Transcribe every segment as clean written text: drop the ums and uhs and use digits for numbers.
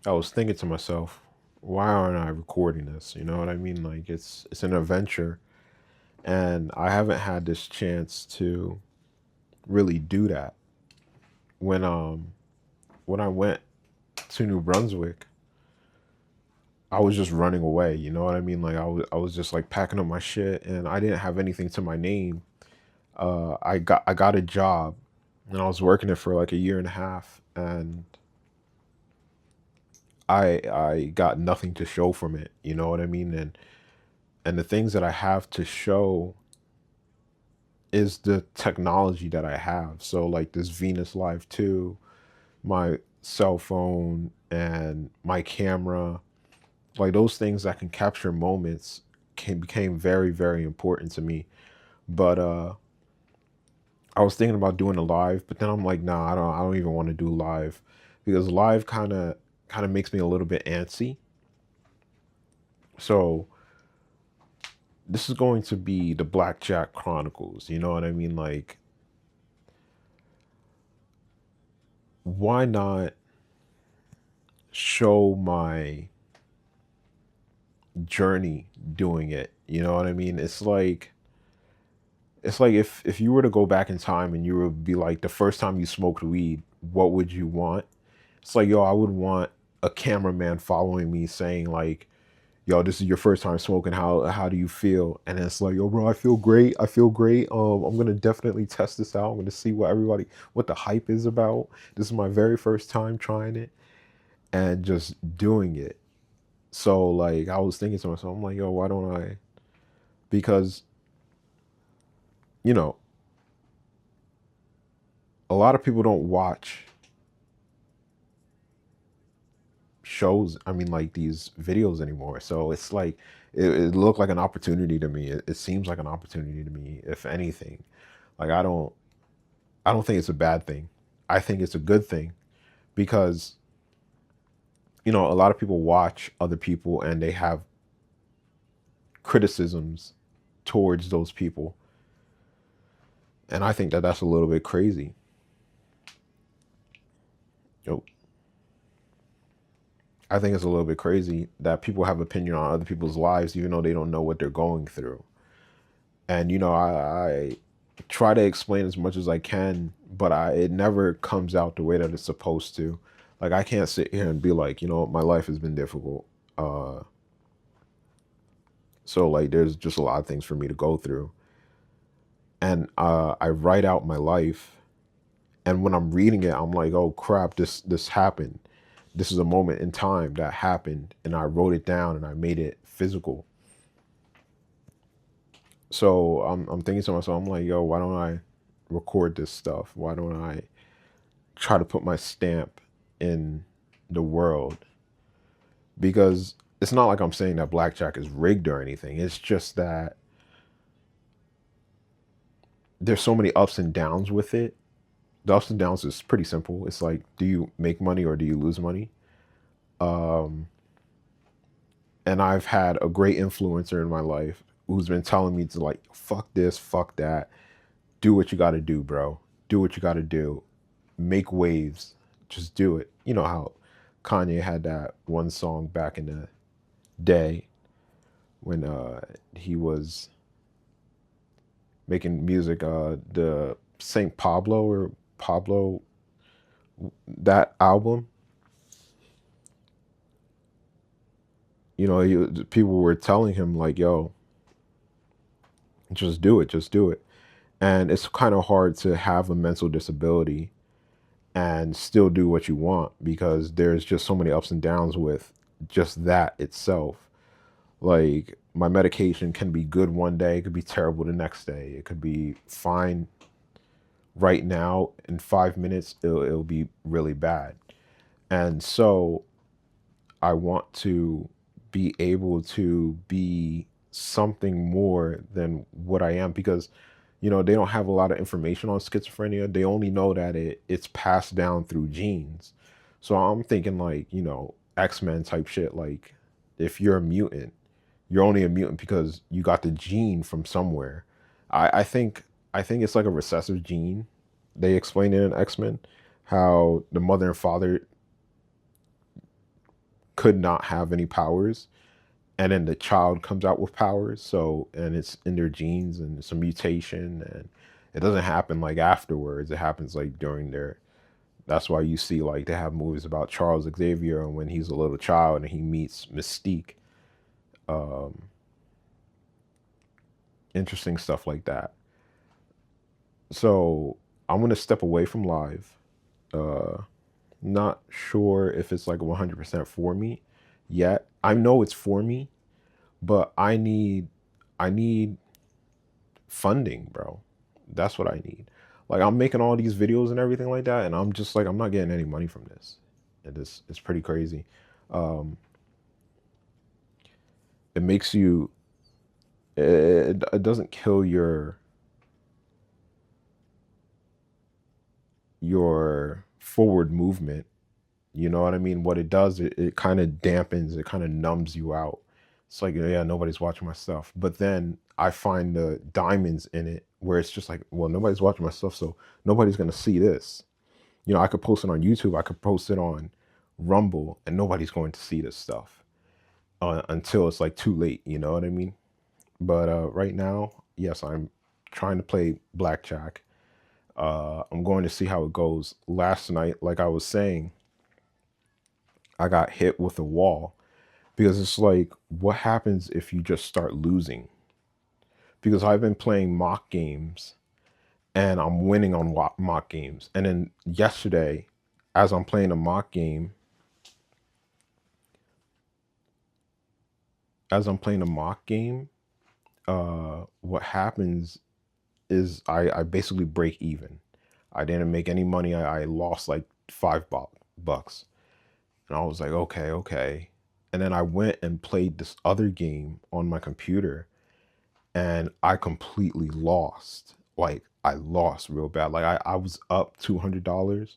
I was thinking to myself, why aren't I recording this? You know what I mean? Like it's an adventure, and I haven't had this chance to really do that. When when I went to New Brunswick, I was just running away. You know what I mean? Like I was just like packing up my shit, and I didn't have anything to my name. I got a job, and I was working it for like a year and a half, and I got nothing to show from it. You know what I mean? And the things that I have to show is the technology that I have. So like this Venus Live 2, my cell phone and my camera, like those things that can capture moments became very, very important to me. But I was thinking about doing a live, but then I'm like, nah, I don't even want to do live because live kind of makes me a little bit antsy. So this is going to be the Blackjack Chronicles, you know what I mean? Like, why not show my journey doing it? You know what I mean? It's like if you were to go back in time and you would be like the first time you smoked weed, what would you want? It's like, yo, I would want a cameraman following me saying like, yo, this is your first time smoking. How do you feel? And it's like, yo, bro, I feel great. I feel great. I'm gonna definitely test this out. I'm gonna see what the hype is about. This is my very first time trying it and just doing it. So like I was thinking to myself, I'm like, yo, why don't I? Because, you know, a lot of people don't watch shows, I mean like these videos anymore. So it's like it looked like an opportunity to me. It seems like an opportunity to me, if anything. Like I don't think it's a bad thing. I think it's a good thing because, a lot of people watch other people and they have criticisms towards those people. And I think that that's a little bit crazy. Yo, I think it's a little bit crazy that people have opinion on other people's lives even though they don't know what they're going through. And I try to explain as much as I can, but it never comes out the way that it's supposed to. Like I can't sit here and be like, my life has been difficult. So like there's just a lot of things for me to go through. And I write out my life, and when I'm reading it, I'm like, oh crap, this happened. This is a moment in time that happened, and I wrote it down and I made it physical. So I'm thinking to myself, I'm like, yo, why don't I record this stuff? Why don't I try to put my stamp in the world? Because it's not like I'm saying that blackjack is rigged or anything. It's just that there's so many ups and downs with it. The ups and downs is pretty simple. It's like, do you make money or do you lose money? Um, and I've had a great influencer in my life who's been telling me to like, fuck this, fuck that. Do what you got to do, bro. Do what you got to do. Make waves. Just do it. You know how Kanye had that one song back in the day when he was making music, the Saint Pablo or Pablo, that album. People were telling him like, yo, just do it. And it's kind of hard to have a mental disability and still do what you want because there's just so many ups and downs with just that itself. Like my medication can be good one day, it could be terrible the next day. It could be fine right now. In 5 minutes, it'll be really bad. And so I want to be able to be something more than what I am because they don't have a lot of information on schizophrenia. They only know that it's passed down through genes. So I'm thinking like, X-Men type shit. Like if you're a mutant, you're only a mutant because you got the gene from somewhere. I think it's like a recessive gene. They explain it in X-Men how the mother and father could not have any powers, and then the child comes out with powers. So, and it's in their genes, and it's a mutation, and it doesn't happen like afterwards. It happens like during their. That's why you see like they have movies about Charles Xavier and when he's a little child and he meets Mystique. Um, Interesting stuff like that. So I'm gonna step away from live. Uh, Not sure if it's like 100% for me yet. I know it's for me, but I need funding, bro. That's what I need. Like I'm making all these videos and everything like that, and I'm just like I'm not getting any money from this. It's pretty crazy. Um, it makes you it doesn't kill your forward movement. You know what I mean? What it does, it kind of dampens, it kind of numbs you out. It's like, yeah, nobody's watching my stuff. But then I find the diamonds in it where it's just like, well, nobody's watching my stuff, so nobody's gonna see this. You know, I could post it on YouTube, I could post it on Rumble, and nobody's going to see this stuff until it's like too late. You know what I mean? But right now, yes, I'm trying to play Blackjack. I'm going to see how it goes. Last night, like I was saying, I got hit with a wall because it's like, what happens if you just start losing? Because I've been playing mock games and I'm winning on mock games. And then yesterday, as I'm playing a mock game, what happens is I basically break even. I didn't make any money. I lost like $5. And I was like, okay, okay. And then I went and played this other game on my computer and I completely lost. Like I lost real bad. Like I was up $200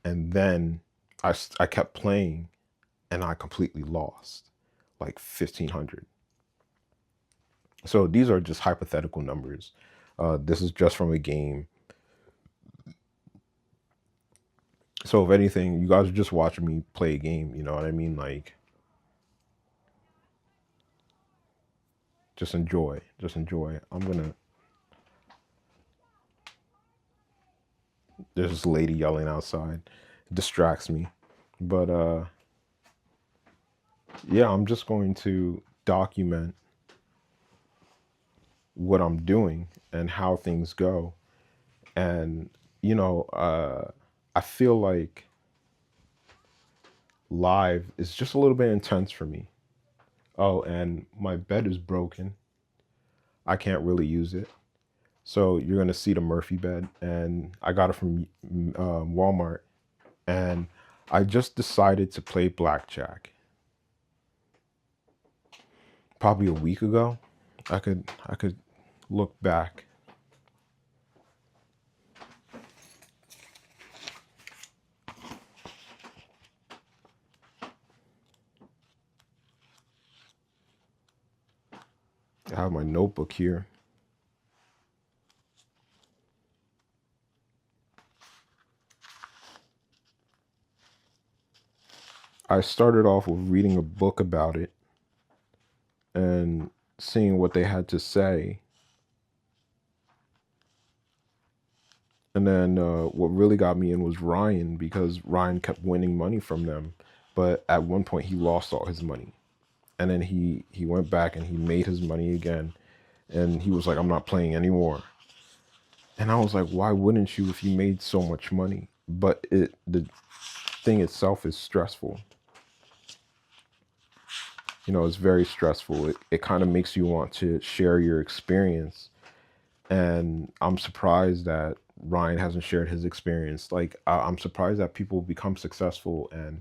and then I kept playing and I completely lost like 1,500. So these are just hypothetical numbers. This is just from a game. So if anything, you guys are just watching me play a game. You know what I mean? Like, just enjoy. Just enjoy. There's this lady yelling outside. It distracts me. But yeah, I'm just going to document what I'm doing and how things go. And, you know, I feel like live is just a little bit intense for me. Oh, and my bed is broken. I can't really use it. So you're going to see the Murphy bed. And I got it from Walmart. And I just decided to play Blackjack probably a week ago. I could look back. I have my notebook here. I started off with reading a book about it and seeing what they had to say. And then what really got me in was Ryan, because Ryan kept winning money from them. But at one point, he lost all his money. And then he went back and he made his money again. And he was like, I'm not playing anymore. And I was like, why wouldn't you if you made so much money? But the thing itself is stressful. You know, it's very stressful. It kind of makes you want to share your experience. And I'm surprised that Ryan hasn't shared his experience. Like, I'm surprised that people become successful and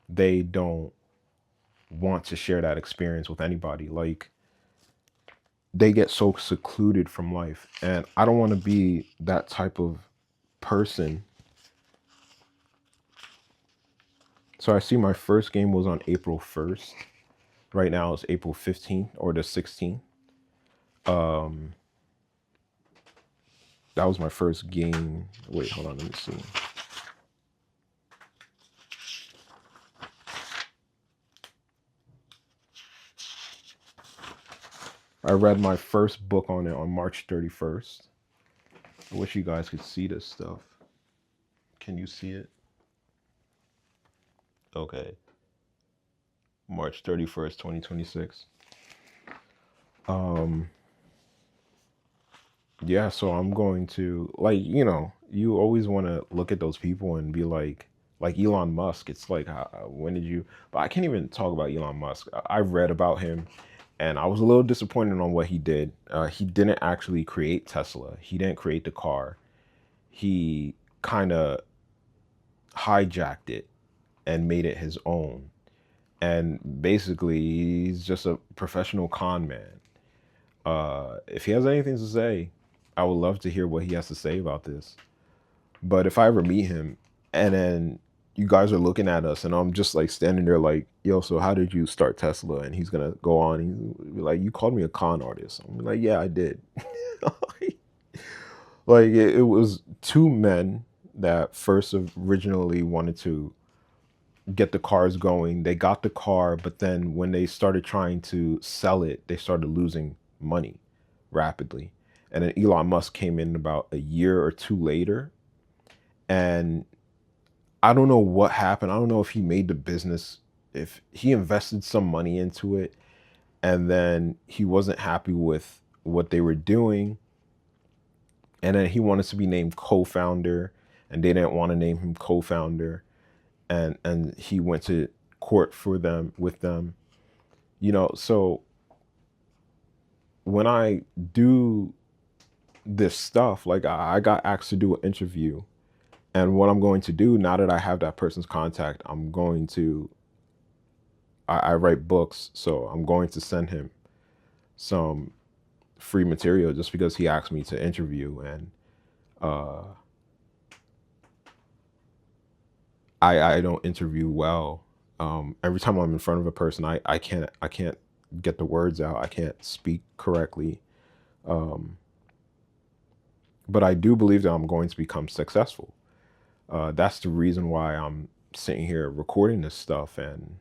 they don't want to share that experience with anybody. Like, they get so secluded from life. And I don't want to be that type of person. So I see my first game was on April 1st. Right now it's April 15th or the 16th. That was my first game. Wait, hold on, let me see. I read my first book on it on March 31st. I wish you guys could see this stuff. Can you see it? Okay. March 31st, 2026. Um, yeah, so I'm going to, like, you always want to look at those people and be like Elon Musk. It's like, when did you, but I can't even talk about Elon Musk. I read about him and I was a little disappointed on what he did. He didn't actually create Tesla, he didn't create the car. He kind of hijacked it and made it his own. And basically, he's just a professional con man. If he has anything to say, I would love to hear what he has to say about this. But if I ever meet him and then you guys are looking at us and I'm just like standing there like, yo, so how did you start Tesla? And he's going to go on. He's be like, you called me a con artist. I'm like, yeah, I did. Like it was two men that first originally wanted to get the cars going. They got the car, but then when they started trying to sell it, they started losing money rapidly. And then Elon Musk came in about a year or two later. And I don't know what happened. I don't know if he made the business, if he invested some money into it, and then he wasn't happy with what they were doing. And then he wanted to be named co-founder, and they didn't want to name him co-founder. And he went to court for them with them. So when I do this stuff, like I got asked to do an interview, and what I'm going to do now that I have that person's contact, I write books, so I'm going to send him some free material just because he asked me to interview. And I don't interview well. Every time I'm in front of a person, I can't get the words out. I can't speak correctly. But I do believe that I'm going to become successful. That's the reason why I'm sitting here recording this stuff, and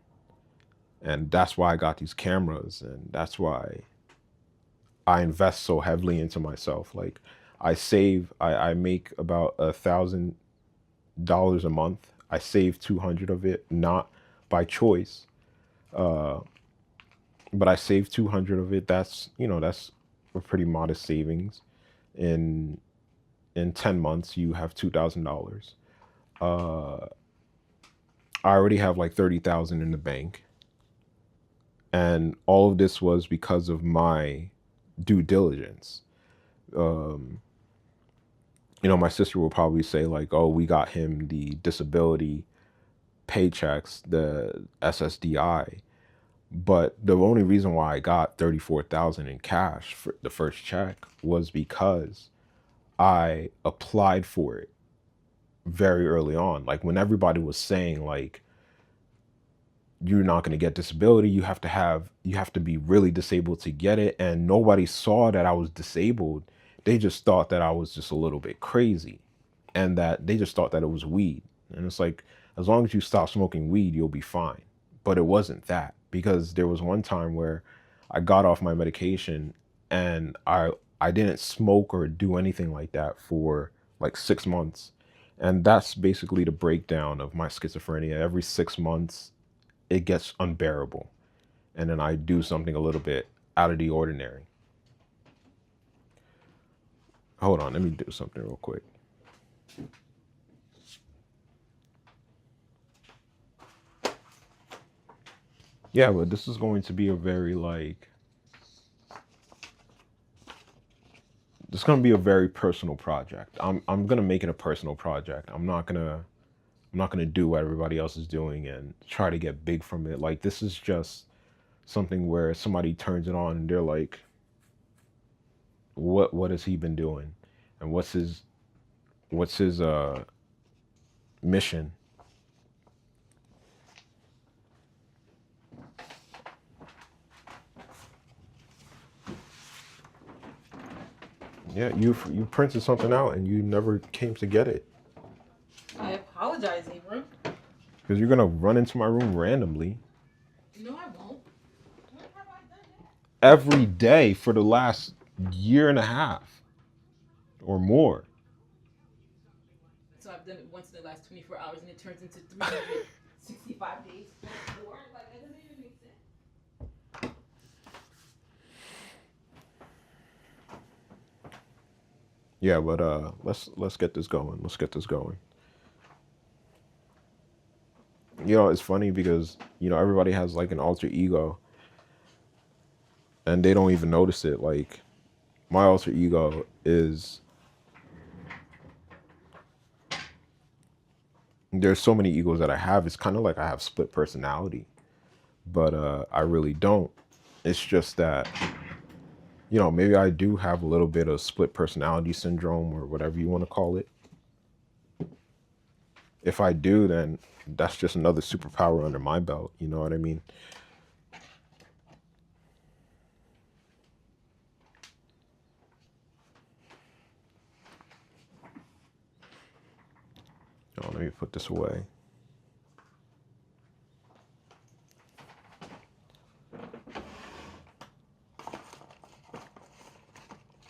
that's why I got these cameras, and that's why I invest so heavily into myself. Like I make about $1,000 a month. I save 200 of it, not by choice, but I save 200 of it. That's a pretty modest savings. In 10 months, you have $2,000. I already have like 30,000 in the bank. And all of this was because of my due diligence. My sister will probably say like, oh, we got him the disability paychecks, the SSDI. But the only reason why I got 34,000 in cash for the first check was because I applied for it very early on. Like when everybody was saying like, you're not going to get disability, you have to be really disabled to get it, and nobody saw that I was disabled. They just thought that I was just a little bit crazy, and that they just thought that it was weed. And it's like, as long as you stop smoking weed, you'll be fine. But it wasn't that, because there was one time where I got off my medication and I didn't smoke or do anything like that for like 6 months. And that's basically the breakdown of my schizophrenia. Every 6 months it gets unbearable, and then I do something a little bit out of the ordinary. Hold on, let me do something real quick. Yeah, but this is going to be a very this is going to be a very personal project. I'm going to make it a personal project. I'm not going to do what everybody else is doing and try to get big from it. Like, this is just something where somebody turns it on and they're like, what has he been doing? And what's his mission? Yeah, you printed something out and you never came to get it. I apologize, Abram. Because you're gonna run into my room randomly. No, I won't. When have I done every day for the last year and a half or more. So I've done it once in the last 24 hours and it turns into 365 days. 4. Like, that doesn't even make sense. Yeah, but let's get this going. Let's get this going. You know, it's funny because, you know, everybody has like an alter ego and they don't even notice it. Like my alter ego is, there's so many egos that I have. It's kind of like I have split personality, but I really don't. It's just that, you know, maybe I do have a little bit of split personality syndrome or whatever you want to call it. If I do, then that's just another superpower under my belt. You know what I mean? Oh, let me put this away.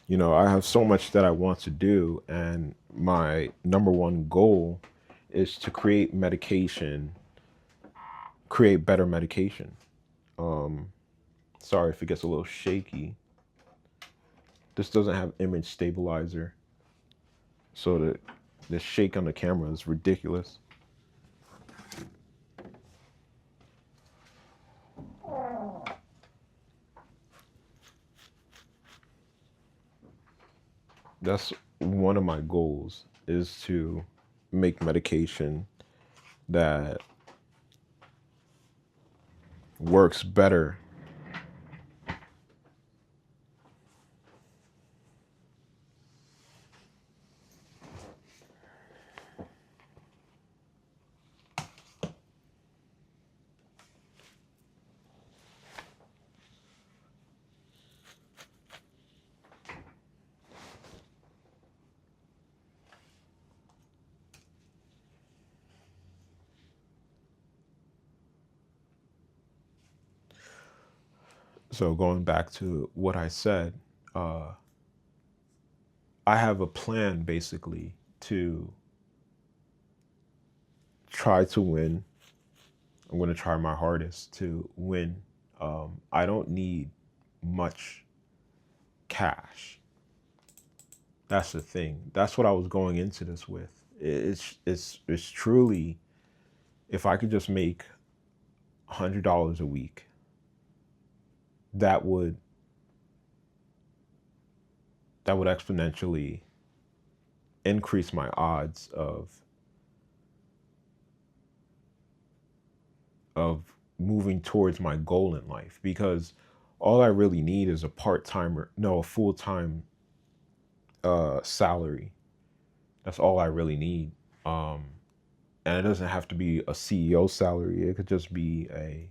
You know, I have so much that I want to do, and my number one goal is to create better medication. Um, Sorry if it gets a little shaky. This doesn't have image stabilizer, so the shake on the camera is ridiculous. That's one of my goals, is to make medication that works better. So going back to what I said, uh, I have a plan basically to try to win. I'm going to try my hardest to win. I don't need much cash. That's the thing. That's what I was going into this with. It's truly, if I could just make $100 a week, that would exponentially increase my odds of moving towards my goal in life, because all I really need is a part-timer, no, a full-time salary. That's all I really need. Um, and it doesn't have to be a CEO salary. It could just be a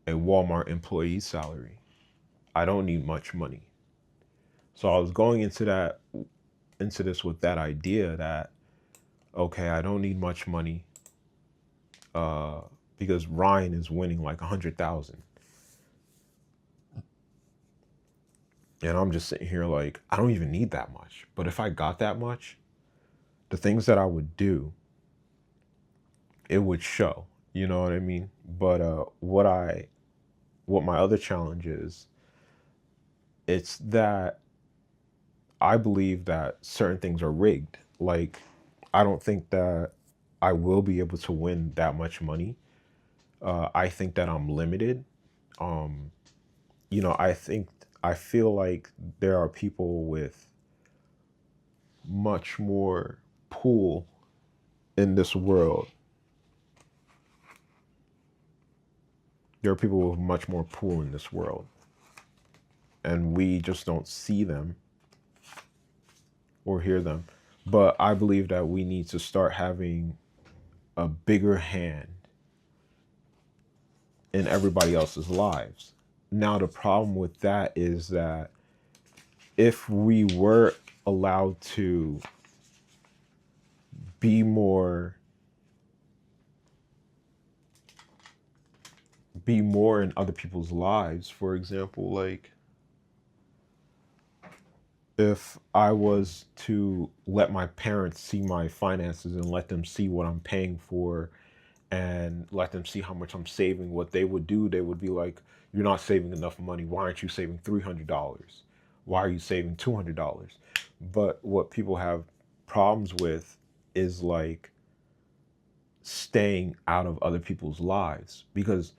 Walmart employee salary. I don't need much money. So I was going into this with that idea that, okay, I don't need much money, uh, because Ryan is winning like 100,000, and I'm just sitting here like, I don't even need that much. But if I got that much, the things that I would do, it would show. You know what I mean? But what my other challenge is, it's that I believe that certain things are rigged. Like, I don't think that I will be able to win that much money. I think that I'm limited. Um, you know, I feel like there are people with much more pull in this world. There are people with much more pull in this world, and we just don't see them or hear them. But I believe that we need to start having a bigger hand in everybody else's lives. Now, the problem with that is that if we were allowed to be more be more in other people's lives. For example, like if I was to let my parents see my finances and let them see what I'm paying for and let them see how much I'm saving, what they would do, they would be like, "You're not saving enough money. Why aren't you saving $300? Why are you saving $200?" But what people have problems with is like staying out of other people's lives, because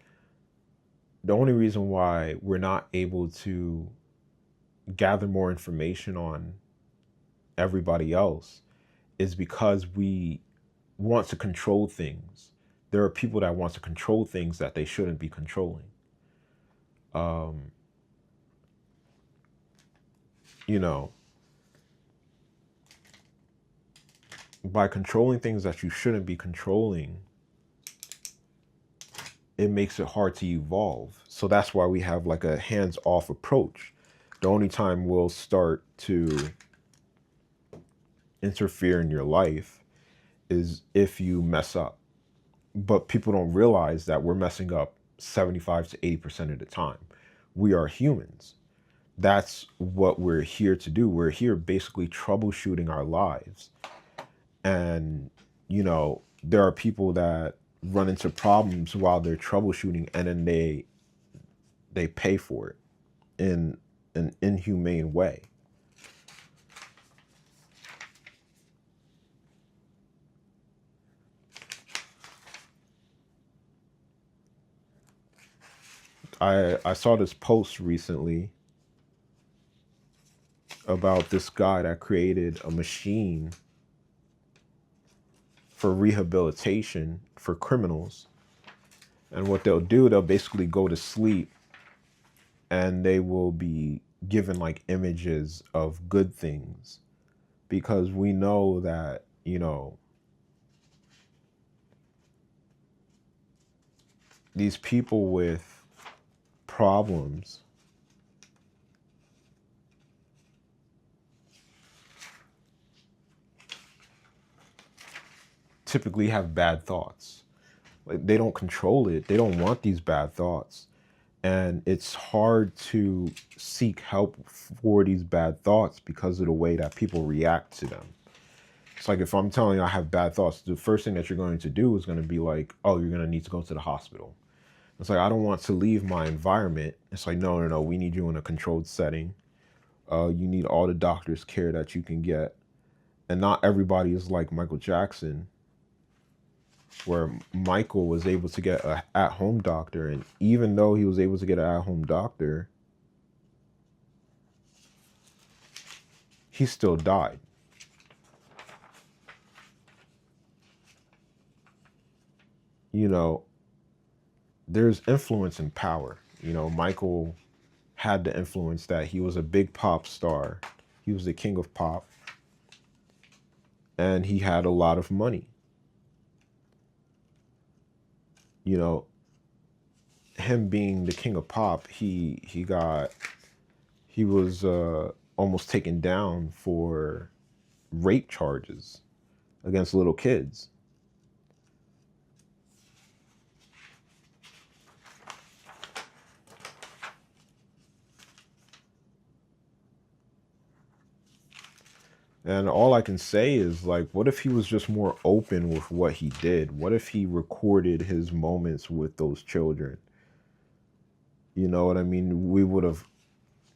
the only reason why we're not able to gather more information on everybody else is because we want to control things. There are people that want to control things that they shouldn't be controlling. Um, you know, by controlling things that you shouldn't be controlling, it makes it hard to evolve. So that's why we have like a hands-off approach. The only time we'll start to interfere in your life is if you mess up. But people don't realize that we're messing up 75 to 80% of the time. We are humans. That's what we're here to do. We're here basically troubleshooting our lives. And, there are people that run into problems while they're troubleshooting, and then they pay for it in an inhumane way. I saw this post recently about this guy that created a machine for rehabilitation for criminals. And what they'll do, they'll basically go to sleep and they will be given like images of good things, because we know that, these people with problems typically have bad thoughts. Like, they don't control it. They don't want these bad thoughts. And it's hard to seek help for these bad thoughts because of the way that people react to them. It's like if I'm telling you I have bad thoughts, the first thing that you're going to do is going to be like, "Oh, you're going to need to go to the hospital." It's like, I don't want to leave my environment. It's like, no, no, no, we need you in a controlled setting. You need all the doctor's care that you can get. And not everybody is like Michael Jackson, where Michael was able to get an at-home doctor. And even though he was able to get an at-home doctor, he still died. There's influence and power. Michael had the influence that he was a big pop star. He was the king of pop. And he had a lot of money. Him being the king of pop, he was almost taken down for rape charges against little kids. And all I can say is, like, what if he was just more open with what he did? What if he recorded his moments with those children? You know what I mean?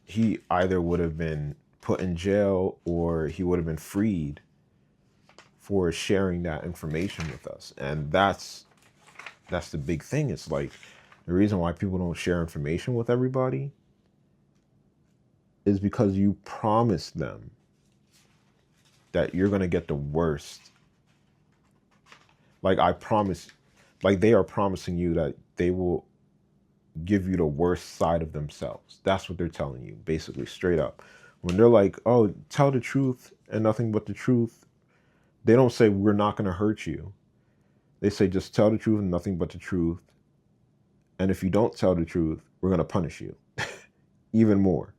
He either would have been put in jail or he would have been freed for sharing that information with us. And that's the big thing. It's like, the reason why people don't share information with everybody is because you promised them that you're going to get the worst. Like, they are promising you that they will give you the worst side of themselves. That's what they're telling you, basically, straight up. When they're like, "Oh, tell the truth and nothing but the truth," they don't say, "We're not going to hurt you." They say, "Just tell the truth and nothing but the truth. And if you don't tell the truth, we're going to punish you even more,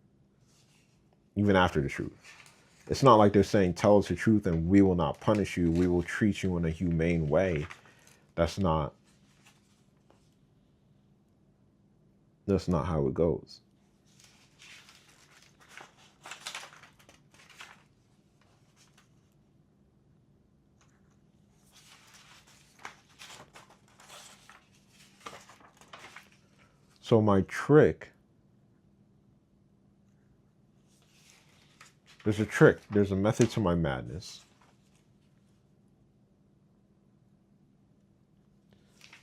even after the truth." It's not like they're saying, "Tell us the truth and we will not punish you. We will treat you in a humane way." That's not That's not how it goes. So my trick, there's a trick, there's a method to my madness.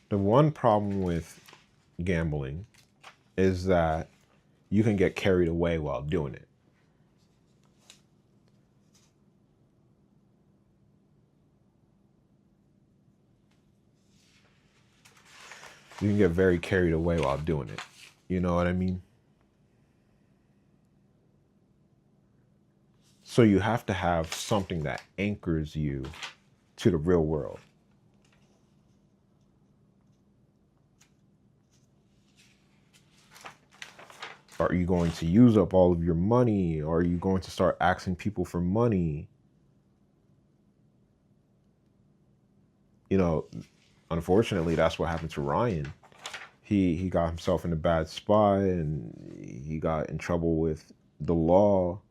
The one problem with gambling is that you can get carried away while doing it. You can get very carried away while doing it. You know what I mean? So you have to have something that anchors you to the real world. Are you going to use up all of your money? Or are you going to start asking people for money? You know, unfortunately, that's what happened to Ryan. He got himself in a bad spot and he got in trouble with the law.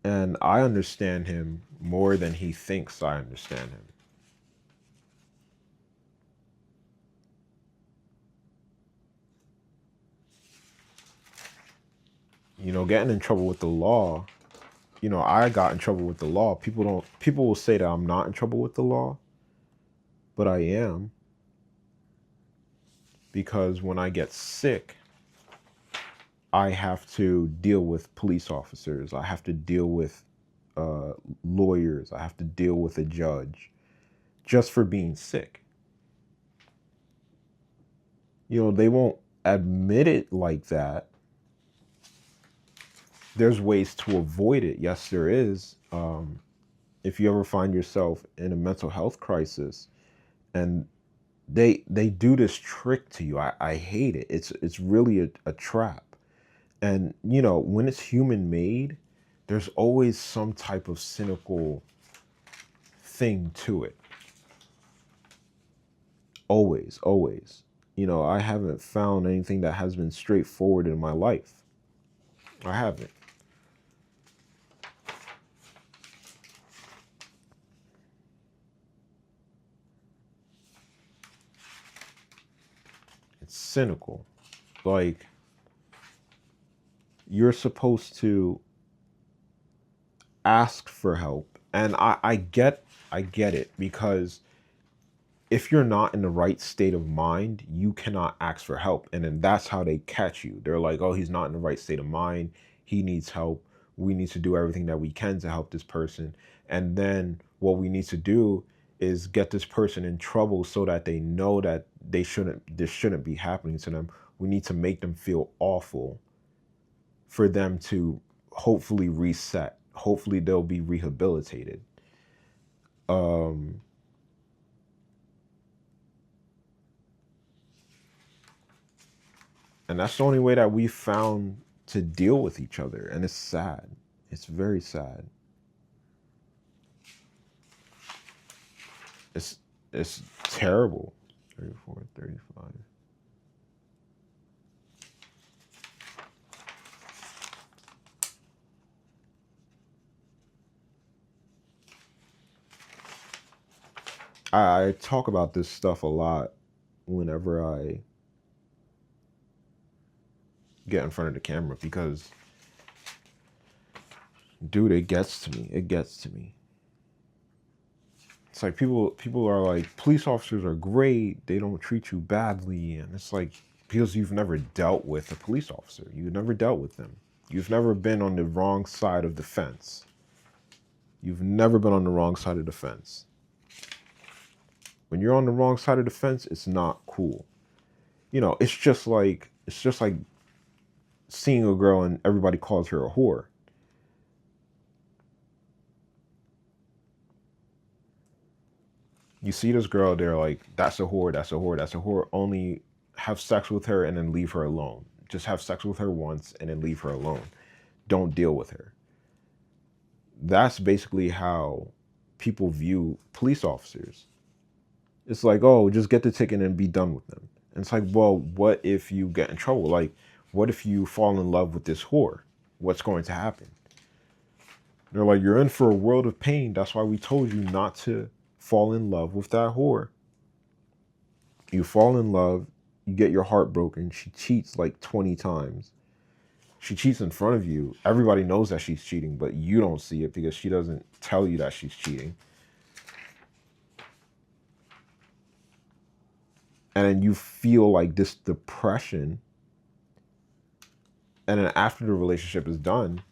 And I understand him more than he thinks I understand him. You know, getting in trouble with the law, you know, I got in trouble with the law. People will say that I'm not in trouble with the law, but I am. Because when I get sick, I have to deal with police officers. I have to deal with lawyers. I have to deal with a judge just for being sick. You know, they won't admit it like that. There's ways to avoid it. Yes, there is. If you ever find yourself in a mental health crisis and they do this trick to you, I hate it. It's really a trap. And you know, when it's human made, there's always some type of cynical thing to it. Always, always. You know, I haven't found anything that has been straightforward in my life. I haven't. It's cynical. Like, you're supposed to ask for help. And I get it, because if you're not in the right state of mind, you cannot ask for help. And then that's how they catch you. They're like, oh, he's not in the right state of mind. He needs help. We need to do everything that we can to help this person. And then what we need to do is get this person in trouble so that they know that this shouldn't be happening to them. We need to make them feel awful for them to hopefully reset. Hopefully they'll be rehabilitated. Um, And that's the only way that we found to deal with each other. And it's sad. It's very sad. It's it's terrible. 34, 35. I talk about this stuff a lot whenever I get in front of the camera because, dude, it gets to me. It gets to me. It's like people are like, police officers are great. They don't treat you badly. And it's like, because you've never dealt with a police officer. You've never dealt with them. You've never been on the wrong side of the fence. You've never been on the wrong side of the fence. When you're on the wrong side of the fence, it's not cool. You know, it's just like seeing a girl and everybody calls her a whore. You see this girl, they're like, that's a whore, that's a whore, that's a whore. Only have sex with her and then leave her alone. Just have sex with her once and then leave her alone. Don't deal with her. That's basically how people view police officers. It's like, oh, just get the ticket and be done with them. And it's like, well, what if you get in trouble? Like, what if you fall in love with this whore? What's going to happen? They're like, you're in for a world of pain. That's why we told you not to fall in love with that whore. You fall in love, you get your heart broken. She cheats like 20 times. She cheats in front of you. Everybody knows that she's cheating, but you don't see it because she doesn't tell you that she's cheating. And then you feel like this depression. And then after the relationship is done,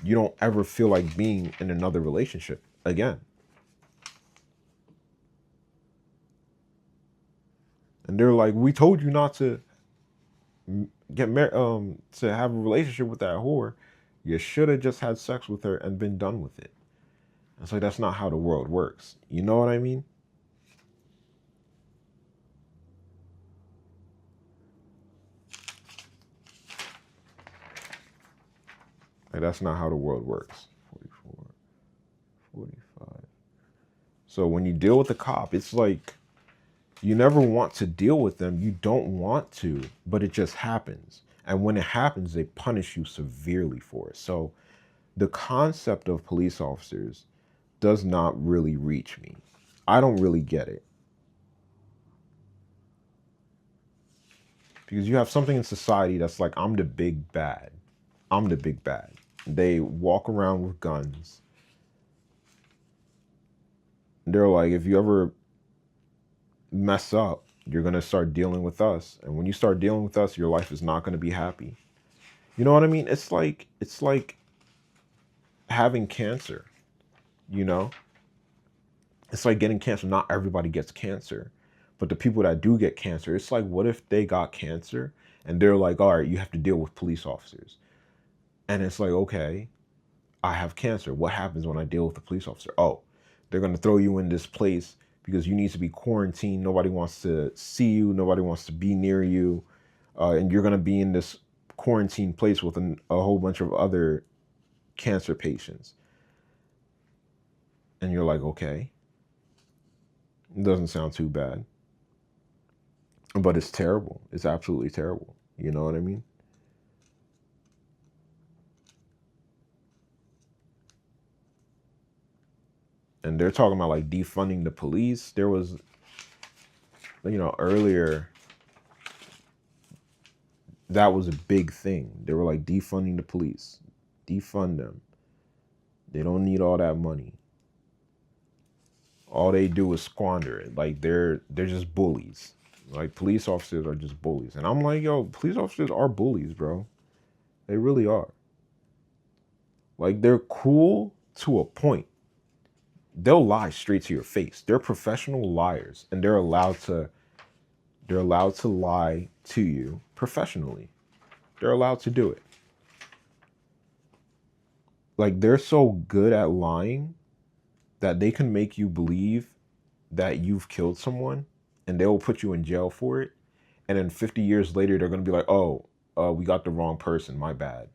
you don't ever feel like being in another relationship again. And they're like, we told you not to get married, to have a relationship with that whore. You should have just had sex with her and been done with it. It's like, that's not how the world works. You know what I mean? Like, that's not how the world works. 44, 45. So when you deal with the cop, it's like, you never want to deal with them. You don't want to, but it just happens. And when it happens, they punish you severely for it. So the concept of police officers does not really reach me. I don't really get it. Because you have something in society that's like, I'm the big bad. I'm the big bad. They walk around with guns. They're like, if you ever mess up, you're going to start dealing with us. And when you start dealing with us, your life is not going to be happy. You know what I mean? It's like having cancer, you know? It's like getting cancer. Not everybody gets cancer. But the people that do get cancer, it's like, what if they got cancer and they're like, all right, you have to deal with police officers. And it's like, okay, I have cancer. What happens when I deal with a police officer? Oh, they're going to throw you in this place because you need to be quarantined. Nobody wants to see you. Nobody wants to be near you. And you're going to be in this quarantine place with a whole bunch of other cancer patients. And you're like, okay, it doesn't sound too bad. But it's terrible. It's absolutely terrible. You know what I mean? And they're talking about like defunding the police. There was, earlier, that was a big thing. They were like defunding the police, defund them. They don't need all that money. All they do is squander it. Like they're just bullies. Like police officers are just bullies. And I'm like, yo, police officers are bullies, bro. They really are. Like they're cool to a point. They'll lie straight to your face. They're professional liars and they're allowed to lie to you professionally. They're allowed to do it. Like they're so good at lying that they can make you believe that you've killed someone and they will put you in jail for it. And then 50 years later, they're going to be like, oh, we got the wrong person. My bad.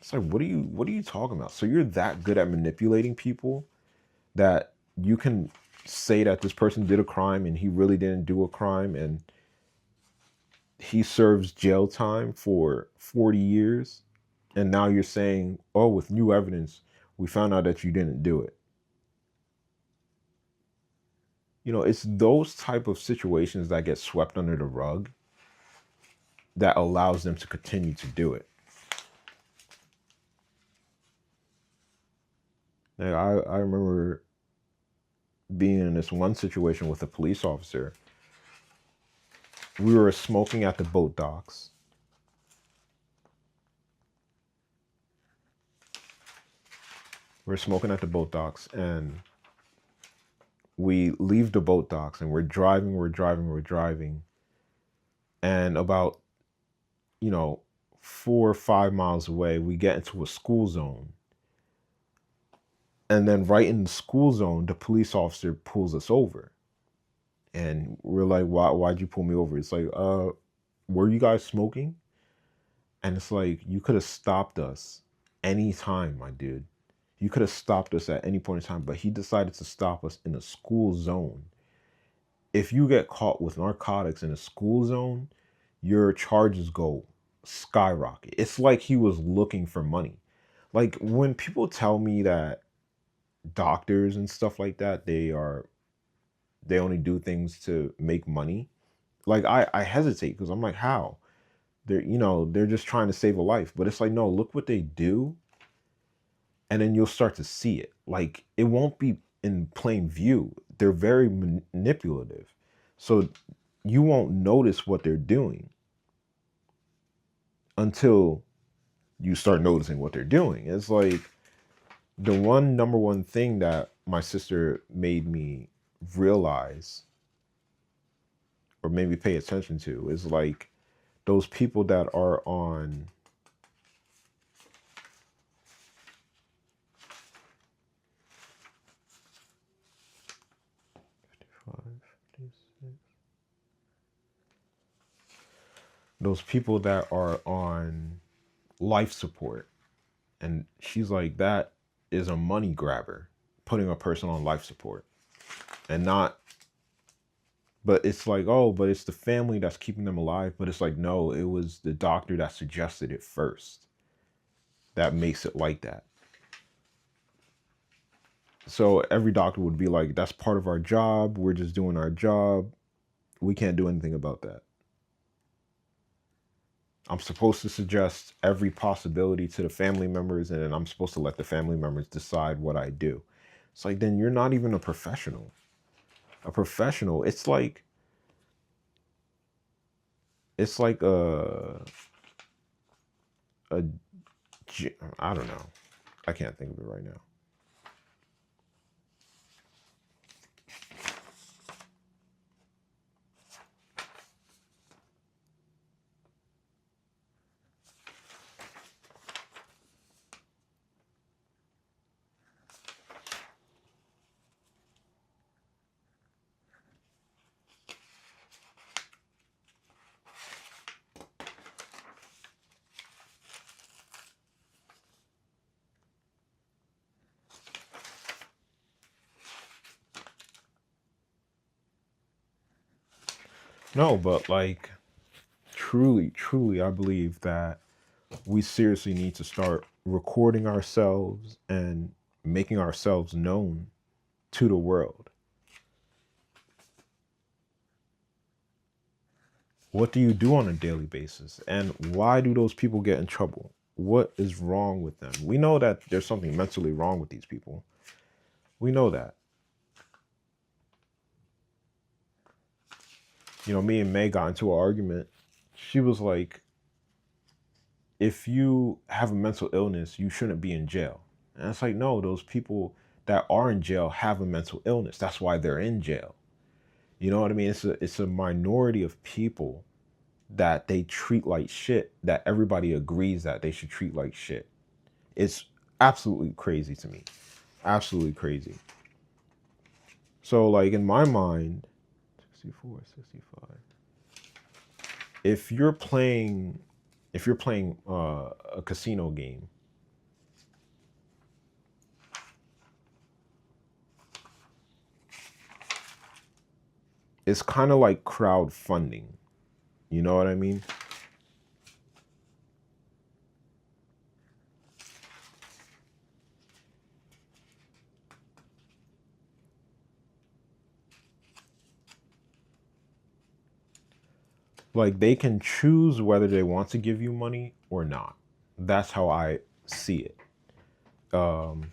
It's like, what are you talking about? So you're that good at manipulating people that you can say that this person did a crime and he really didn't do a crime and he serves jail time for 40 years. And now you're saying, oh, with new evidence, we found out that you didn't do it. It's those type of situations that get swept under the rug that allows them to continue to do it. Like, I remember being in this one situation with a police officer. We were smoking at the boat docks. We're smoking at the boat docks and we leave the boat docks and we're driving. And about, 4 or 5 miles away, we get into a school zone. And then right in the school zone, the police officer pulls us over. And we're like, why'd you pull me over? It's like, were you guys smoking? And it's like, you could have stopped us anytime, my dude. You could have stopped us at any point in time, but he decided to stop us in a school zone. if you get caught with narcotics in a school zone, your charges go skyrocket. It's like he was looking for money. Like when people tell me that doctors and stuff like that, they only do things to make money. Like I hesitate because I'm like, how? They're just trying to save a life. But it's like, no, look what they do, and then you'll start to see it. Like it won't be in plain view. They're very manipulative. So you won't notice what they're doing until you start noticing what they're doing. It's like the number one thing that my sister made me realize or maybe pay attention to is like those people that are on those people that are on life support. And she's like, that is a money grabber, putting a person on life support. And not, but it's like, oh, but it's the family that's keeping them alive. But it's like, no, it was the doctor that suggested it first. That makes it like that. So every doctor would be like, that's part of our job. We're just doing our job. We can't do anything about that. I'm supposed to suggest every possibility to the family members, and then I'm supposed to let the family members decide what I do. It's like, then you're not even a professional. A professional, it's like a, I don't know. I can't think of it right now. No, but like, truly, truly, I believe that we seriously need to start recording ourselves and making ourselves known to the world. What do you do on a daily basis? And why do those people get in trouble? What is wrong with them? We know that there's something mentally wrong with these people. We know that. Me and May got into an argument. She was like, if you have a mental illness, you shouldn't be in jail. And it's like, no, those people that are in jail have a mental illness. That's why they're in jail. You know what I mean? It's a minority of people that they treat like shit, that everybody agrees that they should treat like shit. It's absolutely crazy to me. Absolutely crazy. So like in my mind, 64, 65. If you're playing a casino game, it's kind of like crowdfunding. You know what I mean? Like they can choose whether they want to give you money or not. That's how I see it. Um,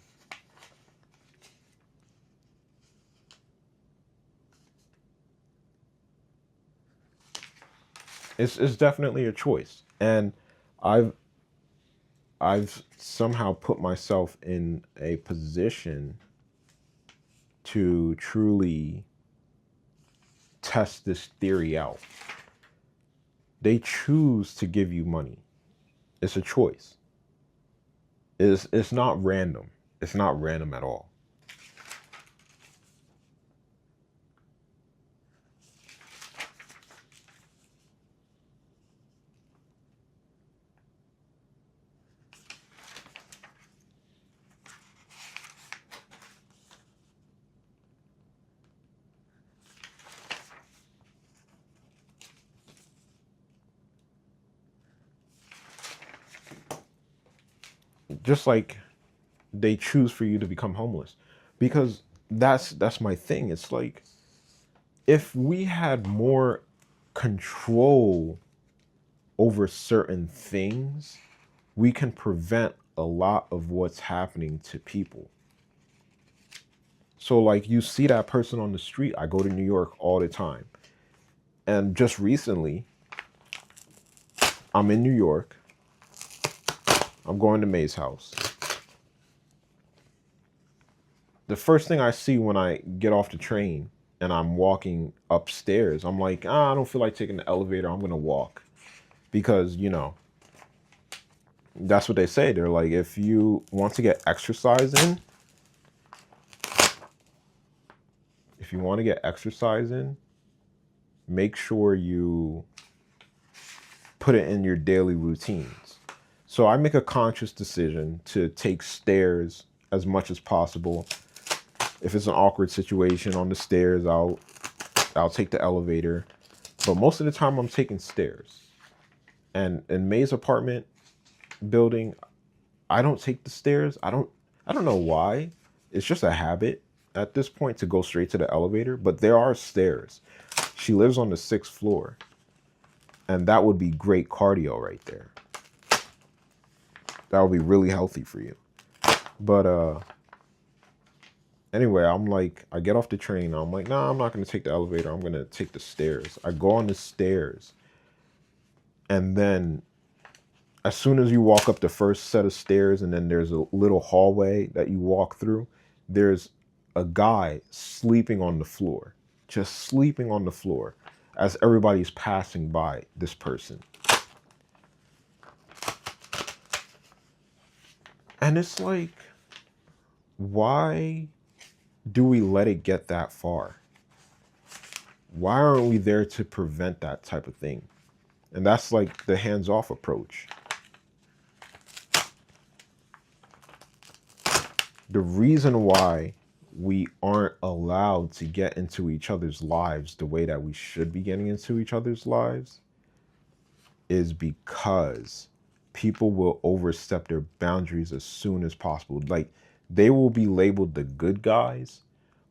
it's definitely a choice, and I've I've somehow put myself in a position to truly test this theory out. They choose to give you money. It's a choice. It's not random. It's not random at all. just like they choose for you to become homeless, because that's my thing. It's like, if we had more control over certain things, we can prevent a lot of what's happening to people. So like, you see that person on the street. I go to New York all the time. And just recently, I'm in New York. I'm going to May's house. The first thing I see when I get off the train and I'm walking upstairs, I'm like, I don't feel like taking the elevator. I'm going to walk. Because, that's what they say. They're like, if you want to get exercise in, make sure you put it in your daily routines. So I make a conscious decision to take stairs as much as possible. If it's an awkward situation on the stairs, I'll take the elevator. But most of the time I'm taking stairs. And in May's apartment building, I don't take the stairs. I don't know why. It's just a habit at this point to go straight to the elevator, but there are stairs. She lives on the 6th floor. And that would be great cardio right there. That would be really healthy for you. But anyway, I'm like, I get off the train. I'm like, nah, I'm not going to take the elevator. I'm going to take the stairs. I go on the stairs. And then as soon as you walk up the first set of stairs, and then there's a little hallway that you walk through, there's a guy sleeping on the floor, just sleeping on the floor as everybody's passing by this person. And it's like, why do we let it get that far? Why aren't we there to prevent that type of thing? And that's like the hands-off approach. The reason why we aren't allowed to get into each other's lives the way that we should be getting into each other's lives is because people will overstep their boundaries as soon as possible. Like, they will be labeled the good guys,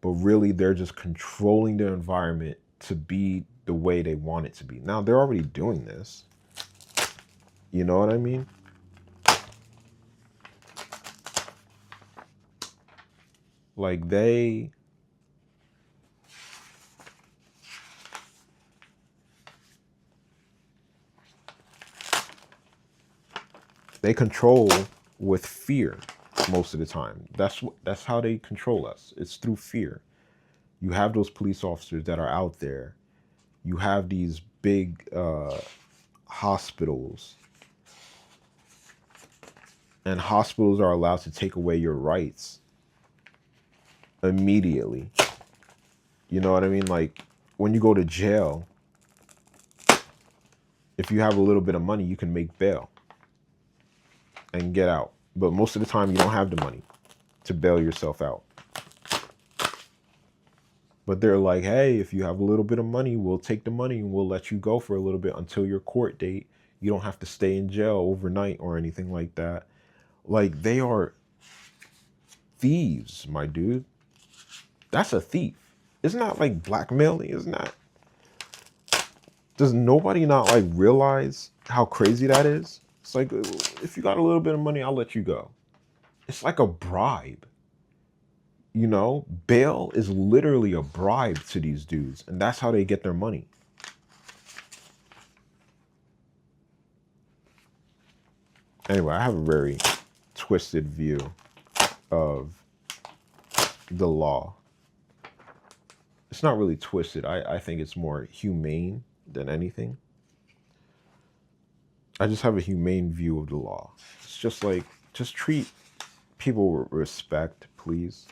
but really they're just controlling their environment to be the way they want it to be. Now, they're already doing this. You know what I mean? Like, they control with fear most of the time. That's how they control us. It's through fear. You have those police officers that are out there. You have these big hospitals, and hospitals are allowed to take away your rights immediately. You know what I mean? Like, when you go to jail, if you have a little bit of money, you can make bail and get out. But most of the time, you don't have the money to bail yourself out. But they're like, hey, if you have a little bit of money, we'll take the money and we'll let you go for a little bit until your court date. You don't have to stay in jail overnight or anything like that. Like, they are thieves, my dude. That's a thief. Isn't that like blackmailing? Isn't that? Does nobody not like realize how crazy that is? It's like, if you got a little bit of money, I'll let you go. It's like a bribe. Bail is literally a bribe to these dudes, and that's how they get their money. Anyway, I have a very twisted view of the law. It's not really twisted. I think it's more humane than anything. I just have a humane view of the law. It's just like, just treat people with respect, please.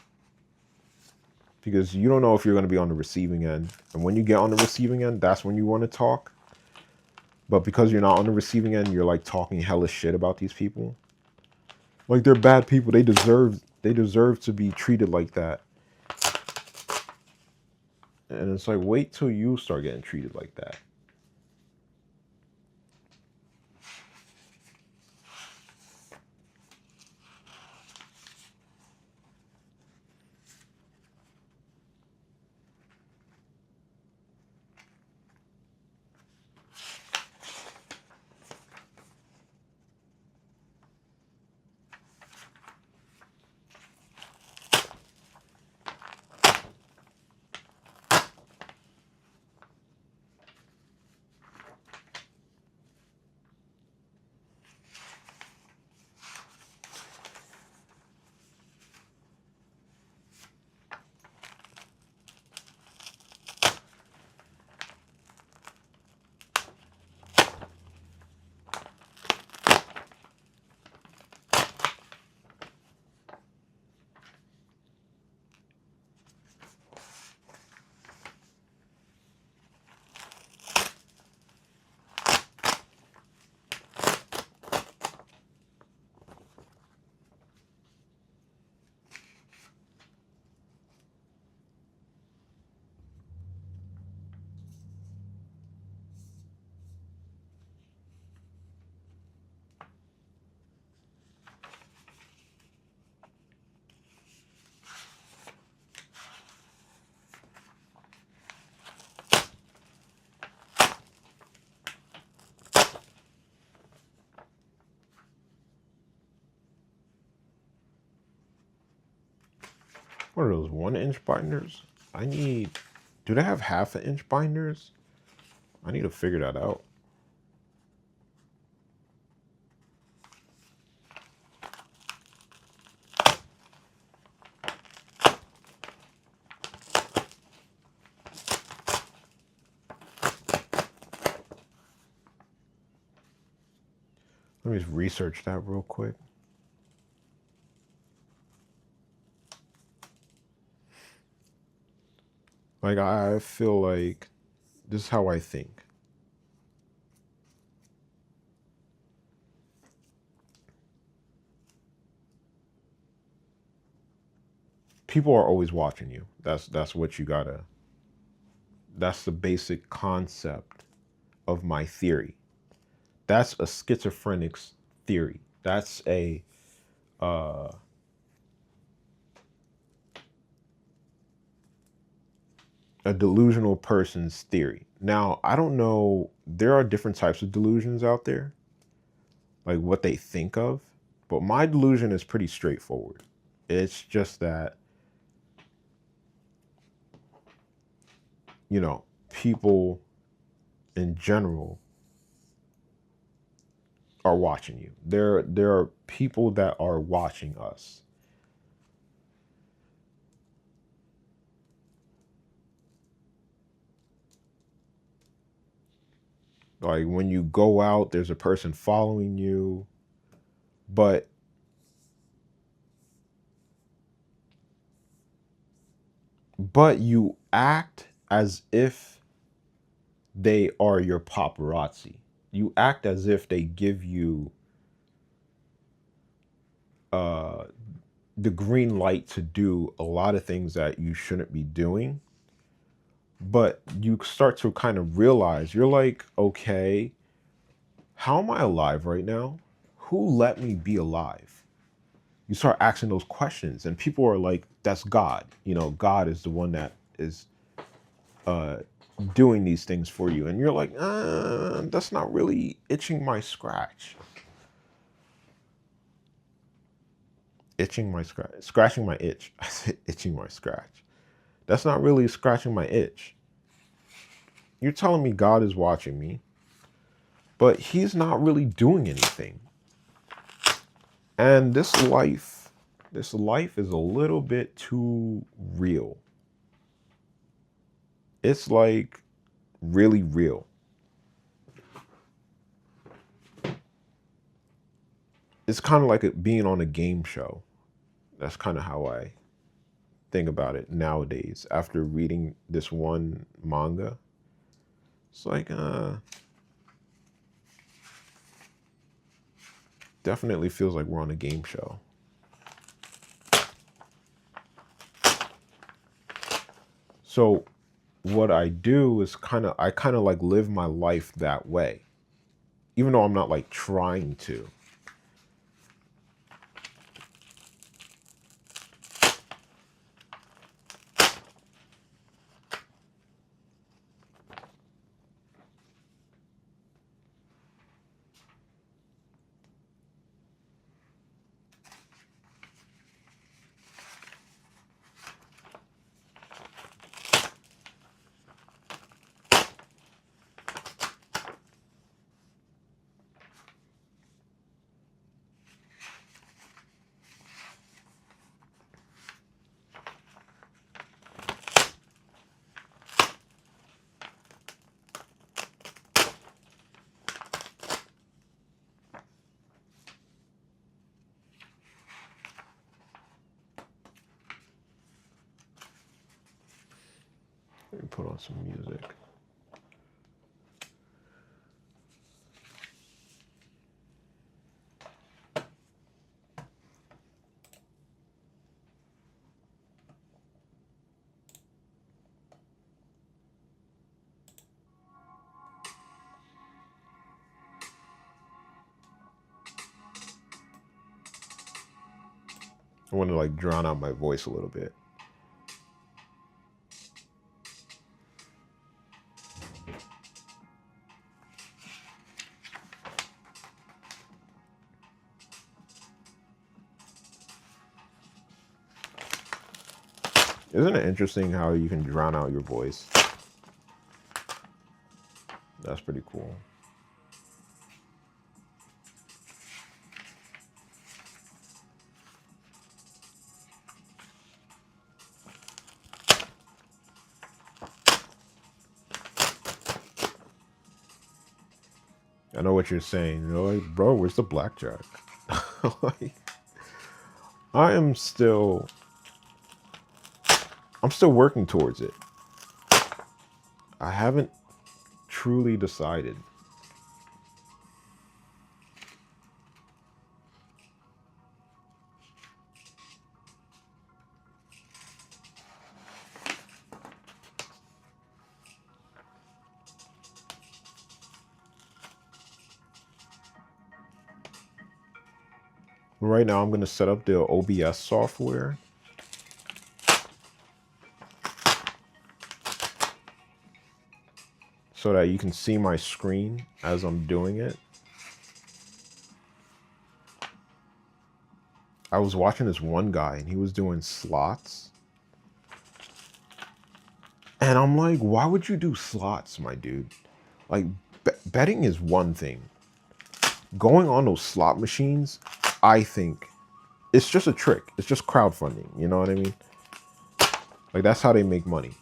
Because you don't know if you're going to be on the receiving end. And when you get on the receiving end, that's when you want to talk. But because you're not on the receiving end, you're like talking hella shit about these people. Like, they're bad people. They deserve to be treated like that. And it's like, wait till you start getting treated like that. What are those 1 inch binders? I need. Do they have 1/2 inch binders? I need to figure that out. Let me just research that real quick. Like, I feel like this is how I think. People are always watching you. That's what you gotta. That's the basic concept of my theory. That's a schizophrenic's theory. That's uh, a delusional person's theory. Now, I don't know. There are different types of delusions out there, like what they think of. But my delusion is pretty straightforward. It's just that, people in general are watching you. There are people that are watching us. Like when you go out, there's a person following you, but you act as if they are your paparazzi. You act as if they give you uh, the green light to do a lot of things that you shouldn't be doing. But you start to kind of realize, you're like, okay, how am I alive right now? Who let me be alive? You start asking those questions, and people are like, that's God. God is the one that is uh, doing these things for you. And you're like, that's not really itching my scratch. Itching my scratch. Scratching my itch. I said itching my scratch. That's not really scratching my itch. You're telling me God is watching me, but he's not really doing anything. And this life is a little bit too real. It's like really real. It's kind of like being on a game show. That's kind of how I think about it nowadays. After reading this one manga, it's like, definitely feels like we're on a game show. So what I do is I kind of like live my life that way, even though I'm not like trying to. Let me put on some music. I want to like drown out my voice a little bit. Isn't it interesting how you can drown out your voice? That's pretty cool. I know what you're saying. You're like, bro, where's the blackjack? Like, I am still, I'm still working towards it. I haven't truly decided. Right now, I'm going to set up the OBS software. So that you can see my screen as I'm doing it. I was watching this one guy and he was doing slots. And I'm like, why would you do slots, my dude? Like, betting is one thing. Going on those slot machines, I think, it's just a trick. It's just crowdfunding. You know what I mean? Like, that's how they make money.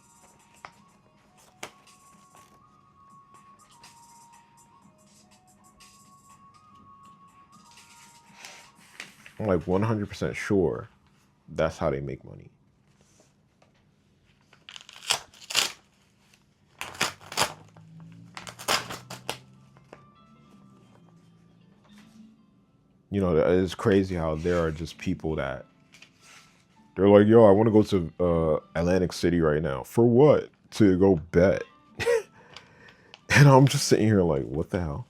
I'm like 100% sure that's how they make money. You know, it's crazy how there are just people that they're like, yo, I want to go to Atlantic City right now. For what? To go bet. And I'm just sitting here like, what the hell?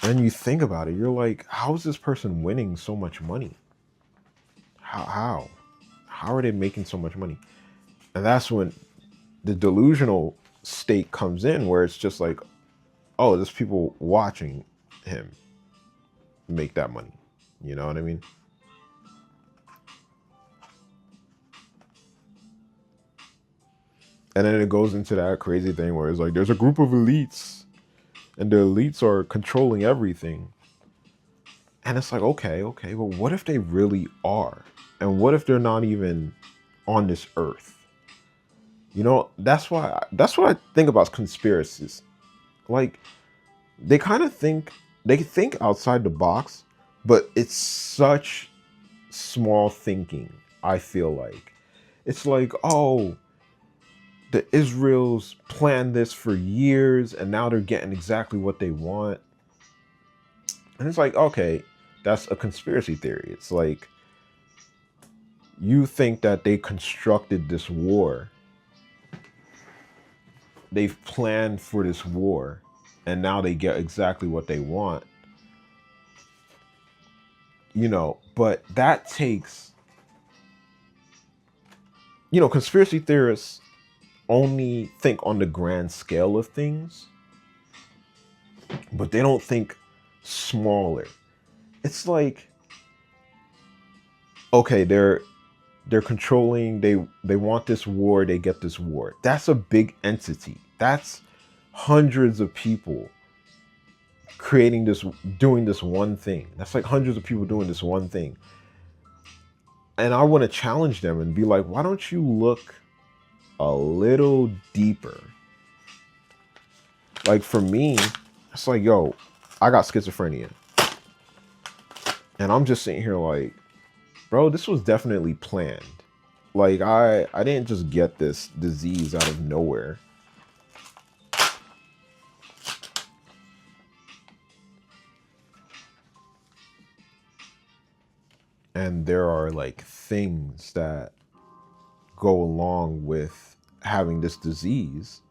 And you think about it, you're like, how is this person winning so much money? How are they making so much money? And that's when the delusional state comes in, where it's just like, oh, there's people watching him make that money. You know what I mean? And then it goes into that crazy thing where it's like, there's a group of elites and the elites are controlling everything. And it's like, okay, well, what if they really are? And what if they're not even on this earth? You know, that's what I think about conspiracies. Like, they kind of think, they think outside the box, but it's such small thinking, I feel like. It's like, oh, the Israels planned this for years and now they're getting exactly what they want. And it's like, okay, that's a conspiracy theory. It's like, you think that they constructed this war. They've planned for this war and now they get exactly what they want. You know, but that takes, you know, conspiracy theorists only think on the grand scale of things, but they don't think smaller. It's like, okay, they're controlling, they want this war, they get this war. That's a big entity. That's hundreds of people creating this, doing this one thing. That's like hundreds of people doing this one thing. And I want to challenge them and be like, why don't you look a little deeper? Like, for me, it's like, yo, I got schizophrenia. And I'm just sitting here like, bro, this was definitely planned. Like, I didn't just get this disease out of nowhere. And there are like things that go along with having this disease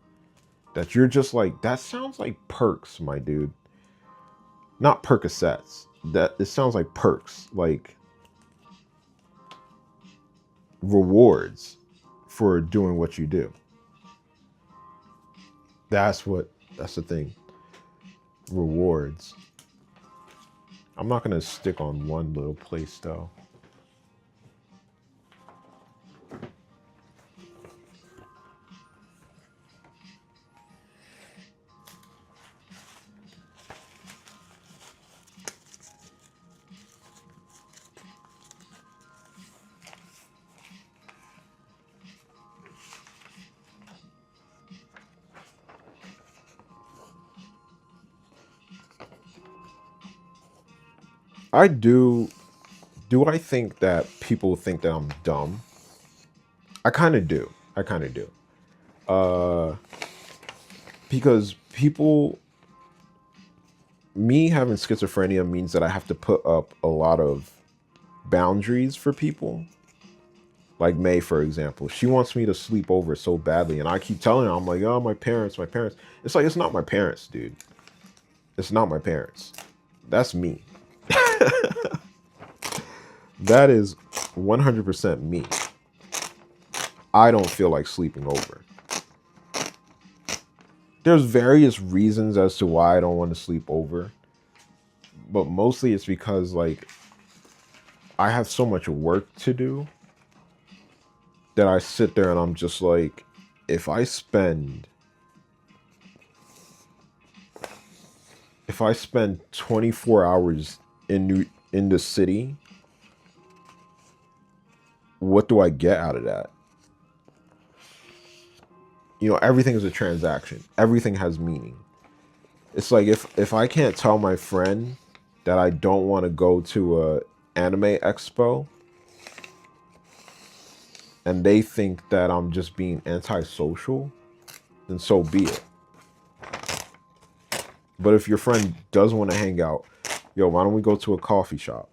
that you're just like, that sounds like perks, my dude. Not Percocets. That it sounds like perks, like rewards for doing what you do. That's the thing. Rewards. I'm not gonna stick on one little place though. I do. Do I think that people think that I'm dumb? I kind of do. I kind of do. Uh, because people, me having schizophrenia means that I have to put up a lot of boundaries for people. Like May, for example, she wants me to sleep over so badly, and I keep telling her, I'm like, oh, my parents, my parents. It's like, it's not my parents, dude. It's not my parents. That's me. That is 100% me. I don't feel like sleeping over. There's various reasons as to why I don't want to sleep over, but mostly it's because like I have so much work to do that I sit there and I'm just like, if I spend if I spend 24 hours in the city, what do I get out of that? You know, everything is a transaction. Everything has meaning. It's like if I can't tell my friend that I don't want to go to a anime expo and they think that I'm just being antisocial, then so be it. But if your friend does want to hang out, yo, why don't we go to a coffee shop?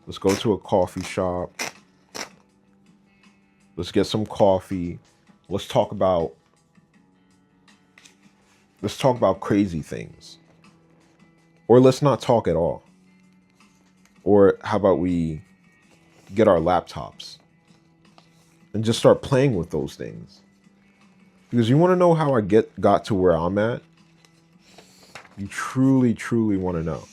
Let's go to a coffee shop. Let's get some coffee. Let's talk about let's talk about crazy things. Or let's not talk at all. Or how about we get our laptops and just start playing with those things? Because you want to know how I got to where I'm at? You truly, truly want to know.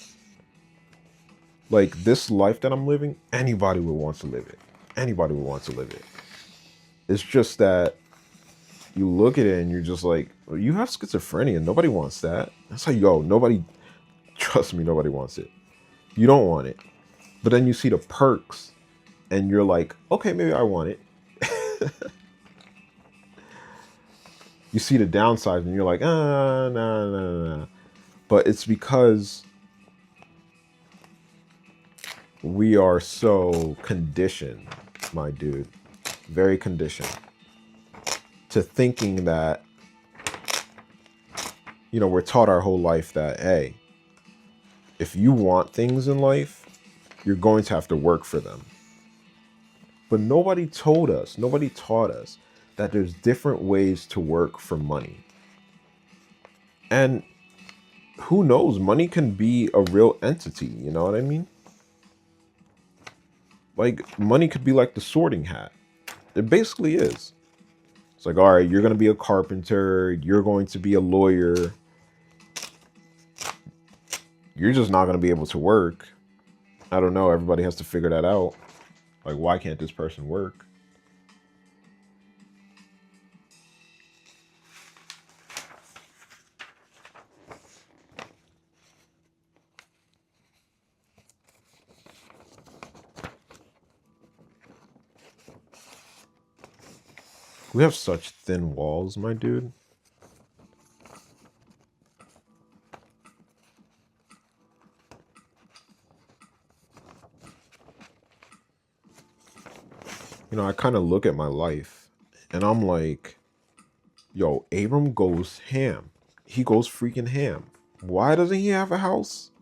Like this life that I'm living, anybody would want to live it. Anybody would want to live it. It's just that you look at it and you're just like, well, you have schizophrenia. Nobody wants that. That's like, yo, nobody, trust me, nobody wants it. You don't want it. But then you see the perks and you're like, okay, maybe I want it. You see the downsides and you're like, nah, nah, nah, nah. But it's because we are so conditioned, my dude, very conditioned to thinking that, you know, we're taught our whole life that, hey, if you want things in life, you're going to have to work for them. But nobody told us, nobody taught us that there's different ways to work for money. And who knows, money can be a real entity, you know what I mean? Like, money could be like the sorting hat. It basically is. It's like, all right, you're going to be a carpenter, you're going to be a lawyer. You're just not going to be able to work. I don't know, everybody has to figure that out. Like, why can't this person work? We have such thin walls, my dude. You know, I kind of look at my life and I'm like, yo, Abram goes ham. He goes freaking ham. Why doesn't he have a house?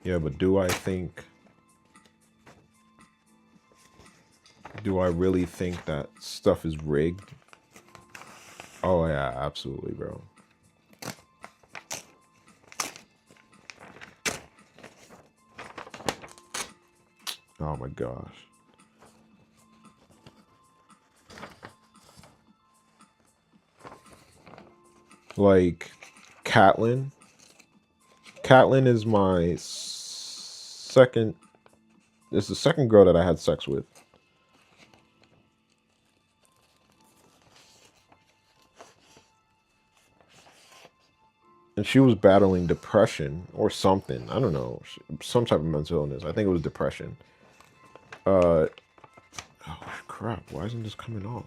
Yeah, but do I really think that stuff is rigged? Oh, yeah, absolutely, bro. Oh my gosh. Like, Catelyn. Catelyn is my second. It's the second girl that I had sex with. And she was battling depression or something. I don't know. Some type of mental illness. I think it was depression. Oh, crap. Why isn't this coming off?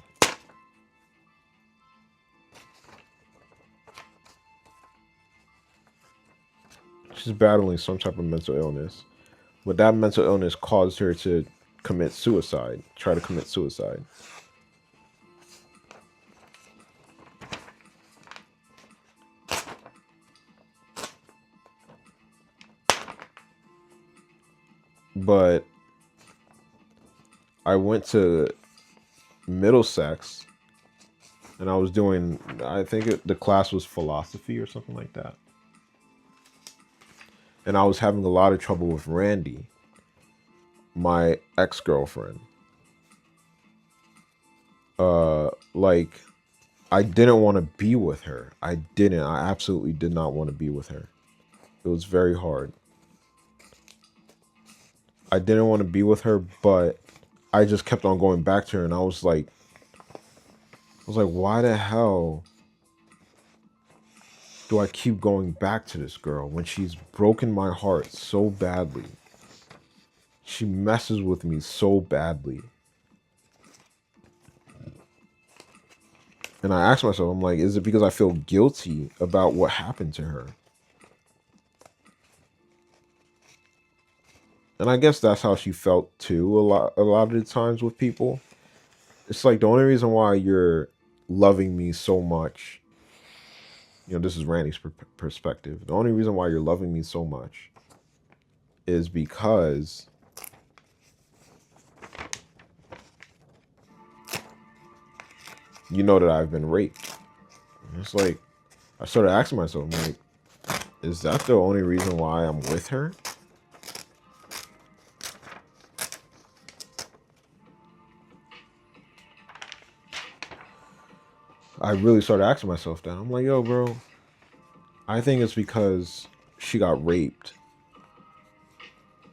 She's battling some type of mental illness. But that mental illness caused her to commit suicide. Try to commit suicide. But I went to Middlesex and I was doing, I think the class was philosophy or something like that. And I was having a lot of trouble with Randy, my ex-girlfriend. Like, I didn't want to be with her. I absolutely did not want to be with her. It was very hard. I didn't want to be with her, but I just kept on going back to her, and I was like, why the hell do I keep going back to this girl when she's broken my heart so badly? She messes with me so badly. And I asked myself, I'm like, is it because I feel guilty about what happened to her? And I guess that's how she felt too a lot of the times with people. It's like the only reason why you're loving me so much, this is Randy's perspective. The only reason why you're loving me so much is because you know that I've been raped. And it's like, I started asking myself, I'm like, is that the only reason why I'm with her? I really started asking myself that. I'm like, yo, bro, I think it's because she got raped.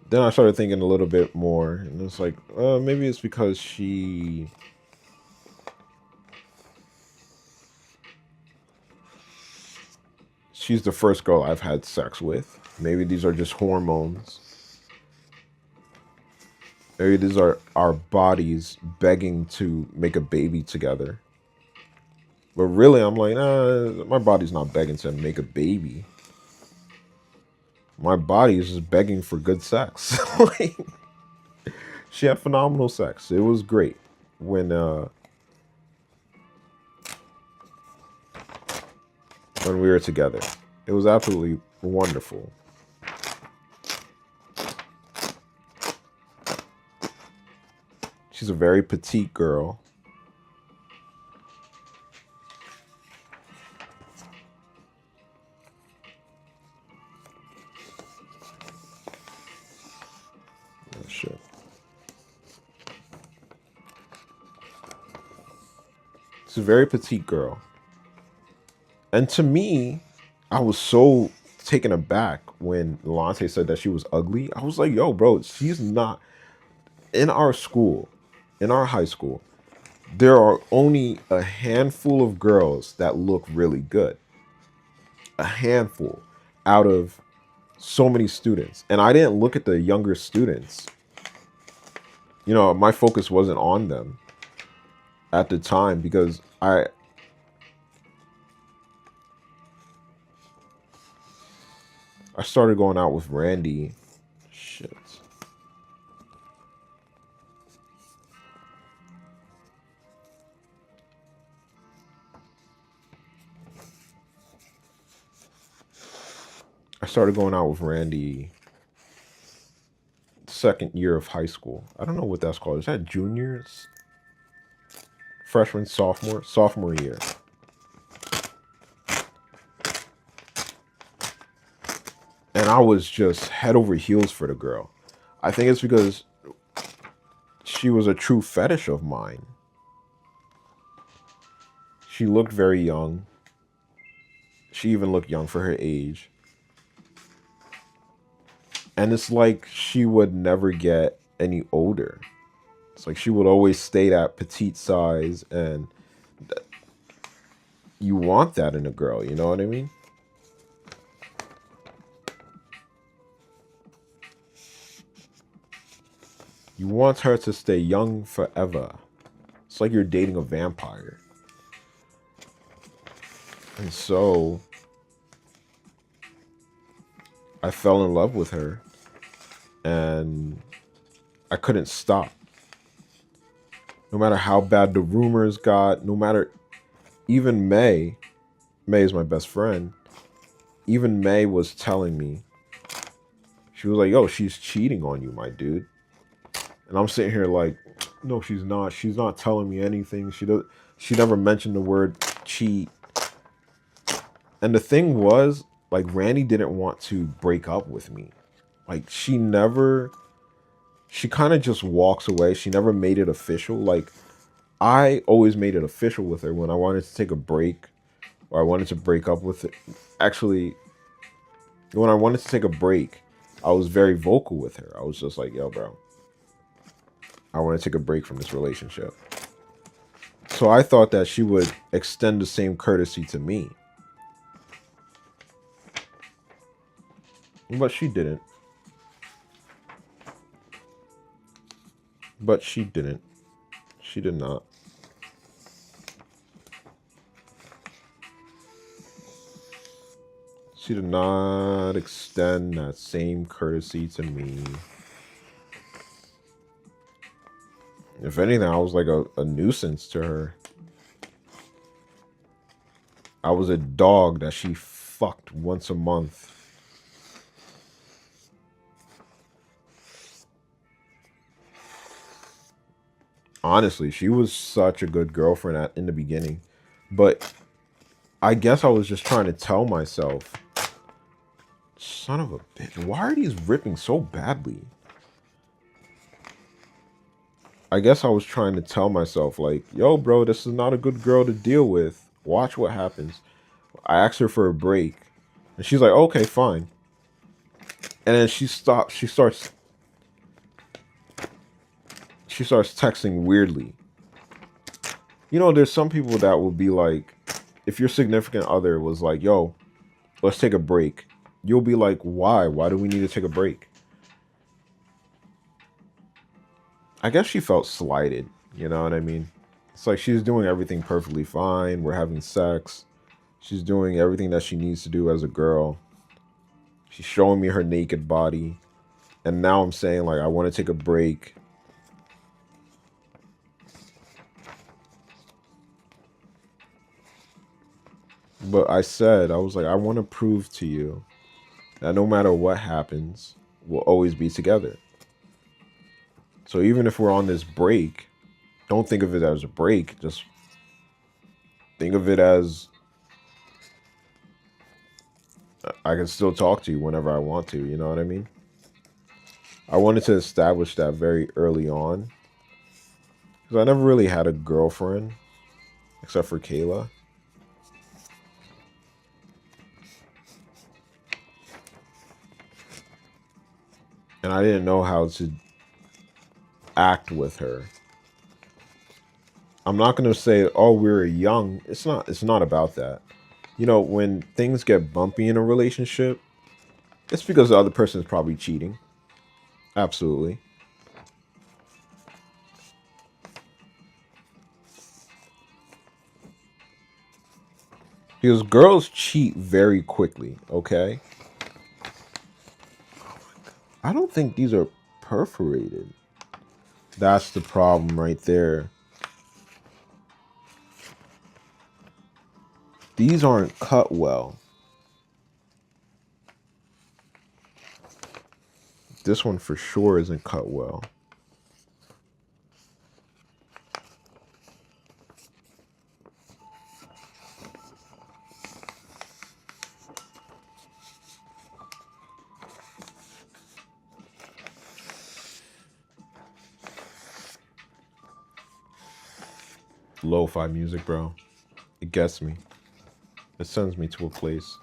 Then I started thinking a little bit more, and it's like, maybe it's because she's the first girl I've had sex with. Maybe these are just hormones. Maybe these are our bodies begging to make a baby together. But really, I'm like, my body's not begging to make a baby. My body is just begging for good sex. Like, she had phenomenal sex. It was great when we were together. It was absolutely wonderful. She's a very petite girl. Oh, shit. She's a very petite girl. And to me, I was so taken aback when Lante said that she was ugly. I was like, yo, bro, she's not. In our school, in our high school, there are only a handful of girls that look really good. A handful out of so many students. And I didn't look at the younger students. My focus wasn't on them at the time because I started going out with Randy. Shit. I started going out with Randy second year of high school. I don't know what that's called. Is that juniors? Freshman, sophomore year. And I was just head over heels for the girl. I think it's because she was a true fetish of mine. She looked very young. She even looked young for her age. And it's like she would never get any older. It's like she would always stay that petite size, and you want that in a girl, you know what I mean? You want her to stay young forever. It's like you're dating a vampire. And so I fell in love with her, and I couldn't stop. No matter how bad the rumors got, no matter, even May is my best friend. Even May was telling me, she was like, yo, she's cheating on you, my dude. And I'm sitting here like, no, she's not. She's not telling me anything. She never mentioned the word cheat. And the thing was, like, Randy didn't want to break up with me. Like, she kind of just walks away. She never made it official. Like, I always made it official with her when I wanted to take a break or I wanted to break up with it. Actually, when I wanted to take a break, I was very vocal with her. I was just like, yo, bro, I want to take a break from this relationship. So I thought that she would extend the same courtesy to me. But she didn't. But she didn't. She did not. She did not extend that same courtesy to me. If anything, I was like a nuisance to her. I was a dog that she fucked once a month. Honestly, she was such a good girlfriend in the beginning. But I guess I was just trying to tell myself, son of a bitch, why are these ripping so badly? I guess I was trying to tell myself, like, yo, bro, this is not a good girl to deal with. Watch what happens. I asked her for a break, and she's like, okay, fine. And then she stops. She starts texting weirdly. You know, there's some people that will be like, if your significant other was like, yo, let's take a break, you'll be like, why? Why do we need to take a break? I guess she felt slighted. You know what I mean? It's like she's doing everything perfectly fine. We're having sex. She's doing everything that she needs to do as a girl. She's showing me her naked body. And now I'm saying, like, I want to take a break. But I was like, I want to prove to you that no matter what happens, we'll always be together. So even if we're on this break, don't think of it as a break. Just think of it as I can still talk to you whenever I want to. You know what I mean? I wanted to establish that very early on. Because I never really had a girlfriend except for Kayla. And I didn't know how to act with her. I'm not going to say, oh, we were young. It's not about that. You know, when things get bumpy in a relationship, it's because the other person is probably cheating. Absolutely. Because girls cheat very quickly, okay? I don't think these are perforated. That's the problem right there. These aren't cut well. This one for sure isn't cut well. Lo-fi music, bro. It gets me. It sends me to a place.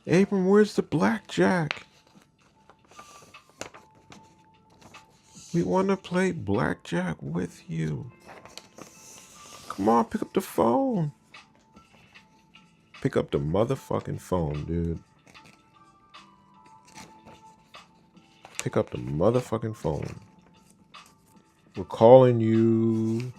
Abram, where's the blackjack? We want to play blackjack with you. Come on, pick up the phone. Pick up the motherfucking phone, dude. Pick up the motherfucking phone. We're calling you.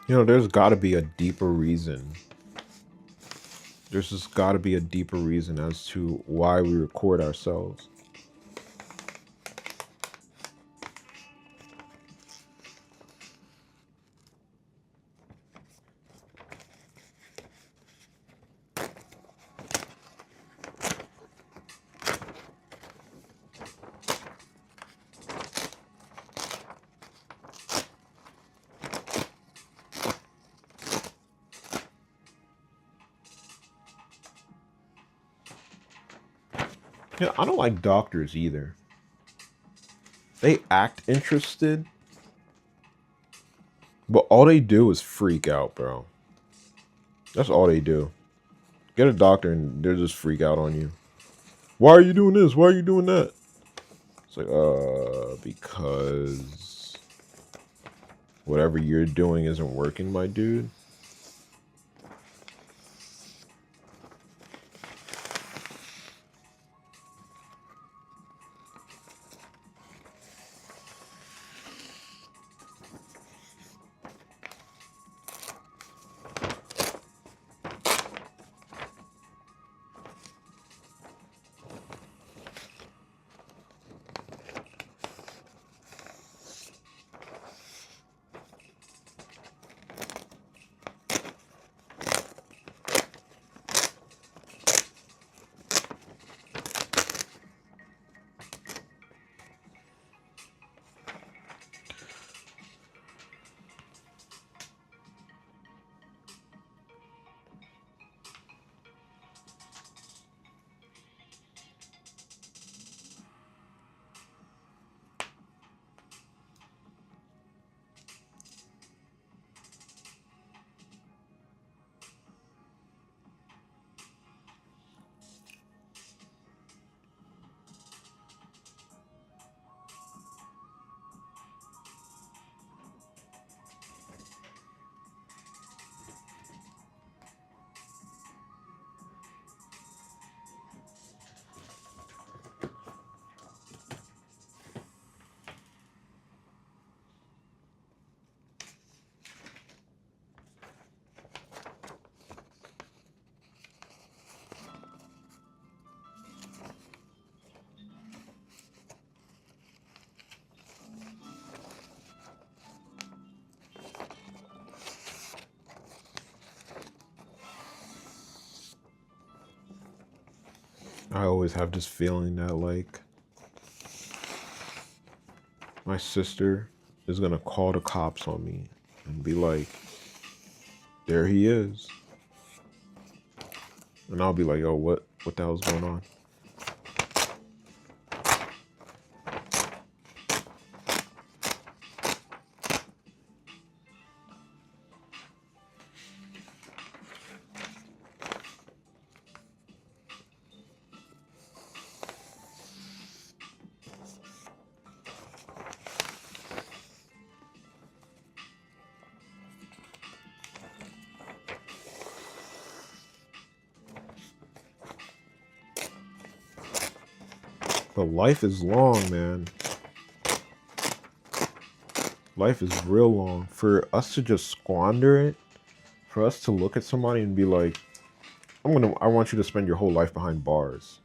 You know, there's got to be a deeper reason. There's just got to be a deeper reason as to why we record ourselves. Yeah, I don't like doctors either. They act interested, but all they do is freak out, bro. That's all they do. Get a doctor and they'll just freak out on you. Why are you doing this? Why are you doing that? It's like, because whatever you're doing isn't working, my dude. I always have this feeling that like my sister is gonna call the cops on me and be like, there he is. And I'll be like, yo, what the hell's going on? But life is long, man. Life is real long. For us to just squander it, for us to look at somebody and be like, I want you to spend your whole life behind bars.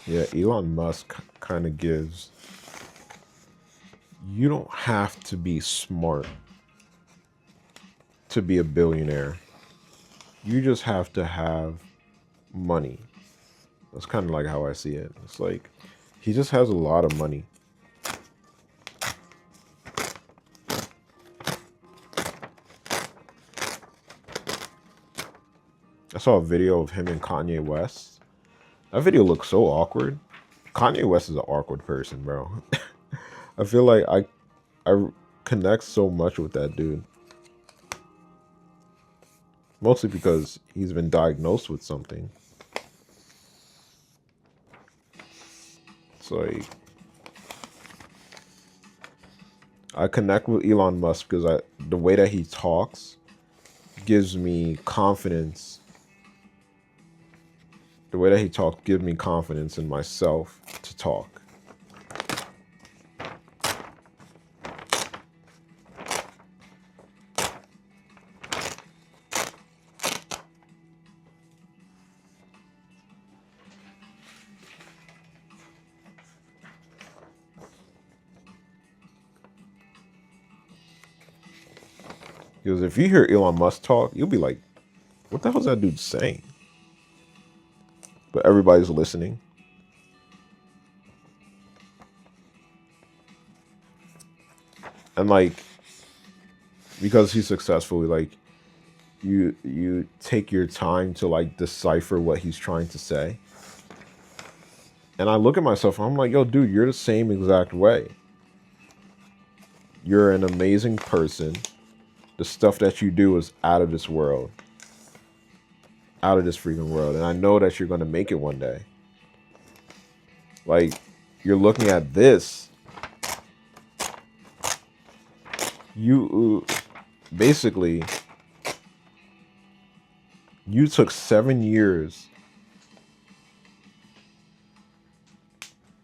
Yeah, Elon Musk kind of gives, you don't have to be smart to be a billionaire. You just have to have money. That's kind of like how I see it. It's like he just has a lot of money. I saw a video of him and Kanye West. That video looks so awkward. Kanye West is an awkward person, bro. I feel like I connect so much with that dude. Mostly because he's been diagnosed with something. It's like I connect with Elon Musk because the way that he talks gives me confidence. The way that he talks gives me confidence in myself to talk. Because if you hear Elon Musk talk, you'll be like, what the hell is that dude saying? But everybody's listening. And like, because he's successful, like you take your time to like decipher what he's trying to say. And I look at myself and I'm like, yo, dude, you're the same exact way. You're an amazing person. The stuff that you do is out of this world. Out of this freaking world. And I know that you're going to make it one day. Like, you're looking at this. You basically, you took 7 years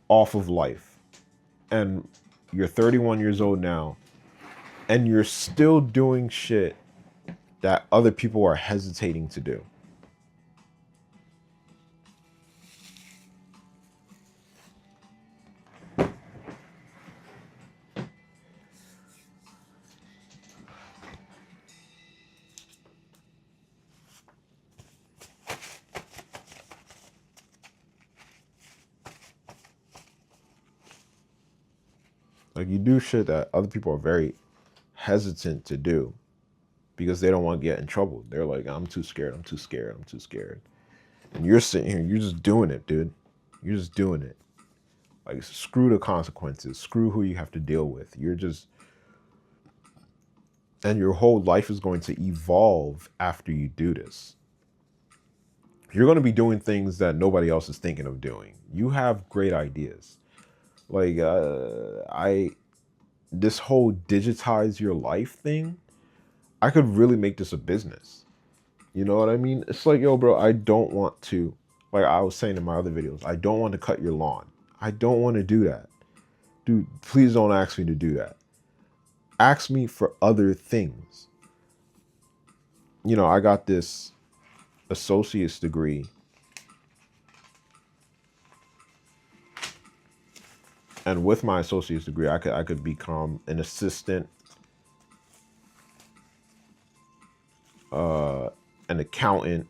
off of life. And you're 31 years old now. And you're still doing shit that other people are hesitating to do. Like, you do shit that other people are very hesitant to do because they don't want to get in trouble. They're like, I'm too scared, I'm too scared, I'm too scared. And you're sitting here, you're just doing it, dude. You're just doing it. Like, screw the consequences. Screw who you have to deal with. You're just... And your whole life is going to evolve after you do this. You're going to be doing things that nobody else is thinking of doing. You have great ideas. Like, this whole digitize your life thing, I could really make this a business. You know what I mean? It's like, yo, bro, I don't want to, like I was saying in my other videos, I don't want to cut your lawn. I don't want to do that. Dude, please don't ask me to do that. Ask me for other things. You know, I got this associate's degree. And with my associate's degree, I could become an assistant, an accountant.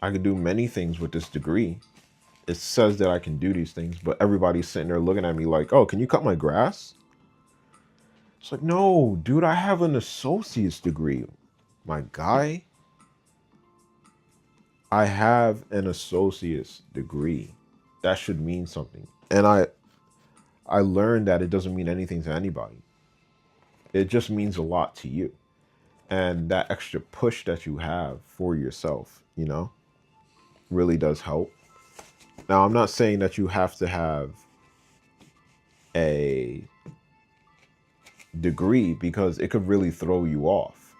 I could do many things with this degree. It says that I can do these things, but everybody's sitting there looking at me like, oh, can you cut my grass? It's like, no, dude, I have an associate's degree, my guy. I have an associate's degree. That should mean something. And I learned that it doesn't mean anything to anybody. It just means a lot to you. And that extra push that you have for yourself, you know, really does help. Now, I'm not saying that you have to have a degree because it could really throw you off.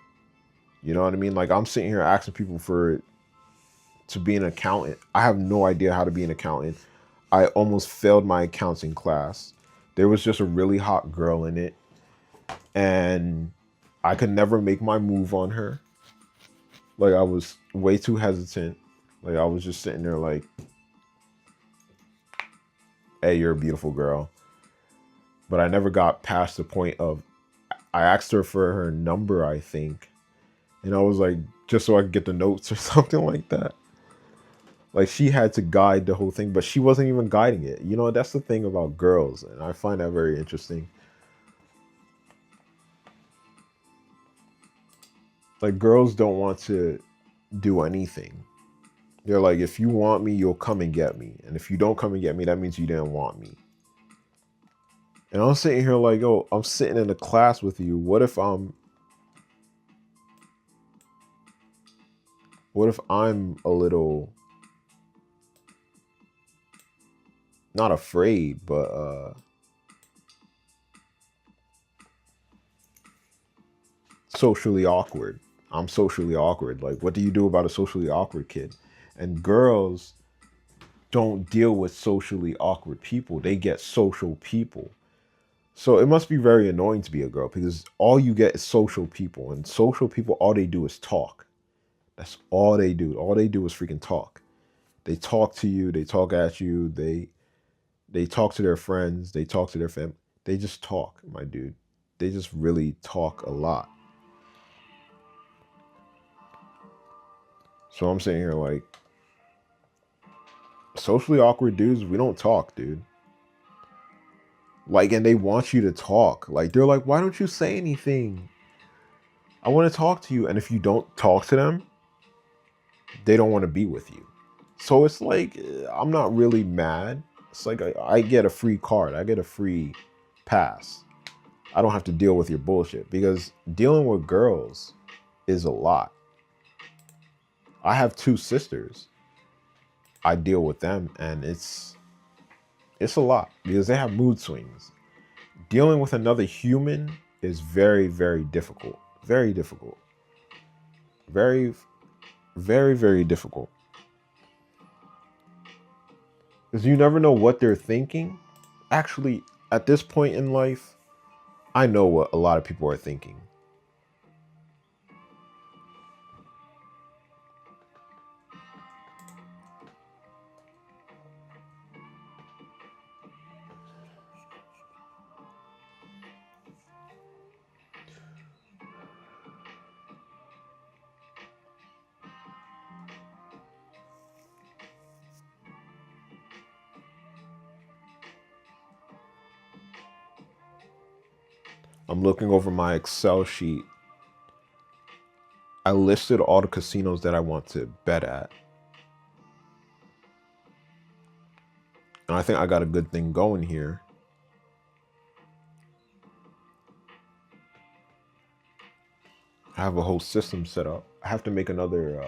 You know what I mean? Like, I'm sitting here asking people to be an accountant. I have no idea how to be an accountant. I almost failed my accounting class. There was just a really hot girl in it, and I could never make my move on her. Like, I was way too hesitant. Like, I was just sitting there like, hey, you're a beautiful girl. But I never got past the point of, I asked her for her number, I think. And I was like, just so I could get the notes or something like that. Like, she had to guide the whole thing, but she wasn't even guiding it. You know, that's the thing about girls, and I find that very interesting. Like, girls don't want to do anything. They're like, if you want me, you'll come and get me. And if you don't come and get me, that means you didn't want me. And I'm sitting here like, oh, I'm sitting in a class with you. What if I'm a little, not afraid, but socially awkward? I'm socially awkward. Like, what do you do about a socially awkward kid? And girls don't deal with socially awkward people. They get social people. So it must be very annoying to be a girl because all you get is social people. And social people, all they do is talk. That's all they do. All they do is freaking talk. They talk to you, they talk at you, they talk to their friends, they talk to their family. They just talk, my dude. They just really talk a lot. So I'm sitting here like, socially awkward dudes, we don't talk, dude. Like, and they want you to talk. Like, they're like, why don't you say anything? I want to talk to you. And if you don't talk to them, they don't want to be with you. So it's like, I'm not really mad. It's like I get a free card, I get a free pass. I don't have to deal with your bullshit because dealing with girls is a lot. I have two sisters. I deal with them and it's a lot because they have mood swings. Dealing with another human is very, very difficult. Very difficult. Very, very, very difficult. Because you never know what they're thinking. Actually, at this point in life, I know what a lot of people are thinking. I'm looking over my Excel sheet. I listed all the casinos that I want to bet at. And I think I got a good thing going here. I have a whole system set up. I have to make another.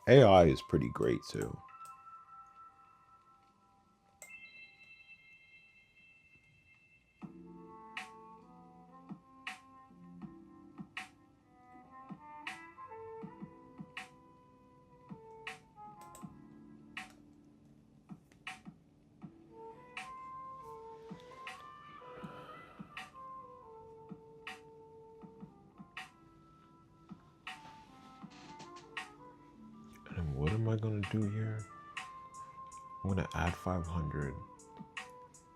AI is pretty great too. And what am I gonna do here? I'm gonna add 500.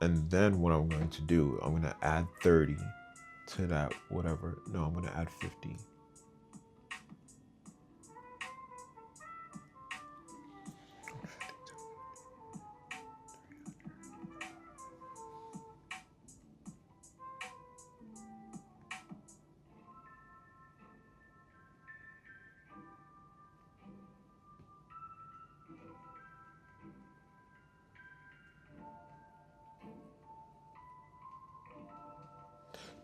And then what I'm going to do, I'm gonna add 30 to that, whatever. No, I'm gonna add 50.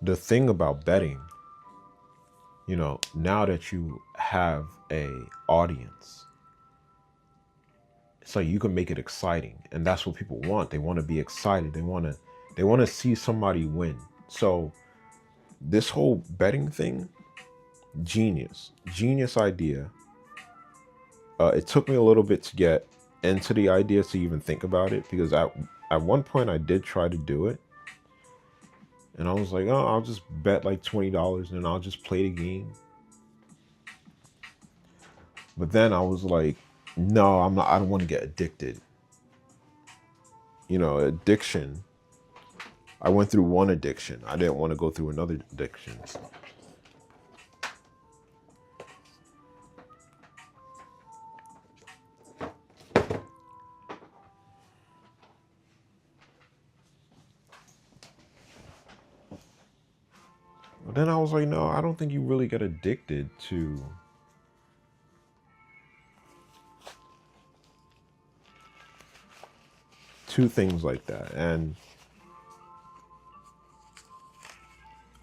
The thing about betting, now that you have a audience, it's like you can make it exciting, and that's what people want. They want to be excited. They want to see somebody win. So this whole betting thing, genius idea. It took me a little bit to get into the idea to even think about it because at one point I did try to do it, and I was like, oh, I'll just bet like $20 and I'll just play the game. But then I was like, No, I'm not. I don't want to get addicted. Addiction. I went through one addiction. I didn't want to go through another addiction. But then I was like, no, I don't think you really get addicted to things like that. And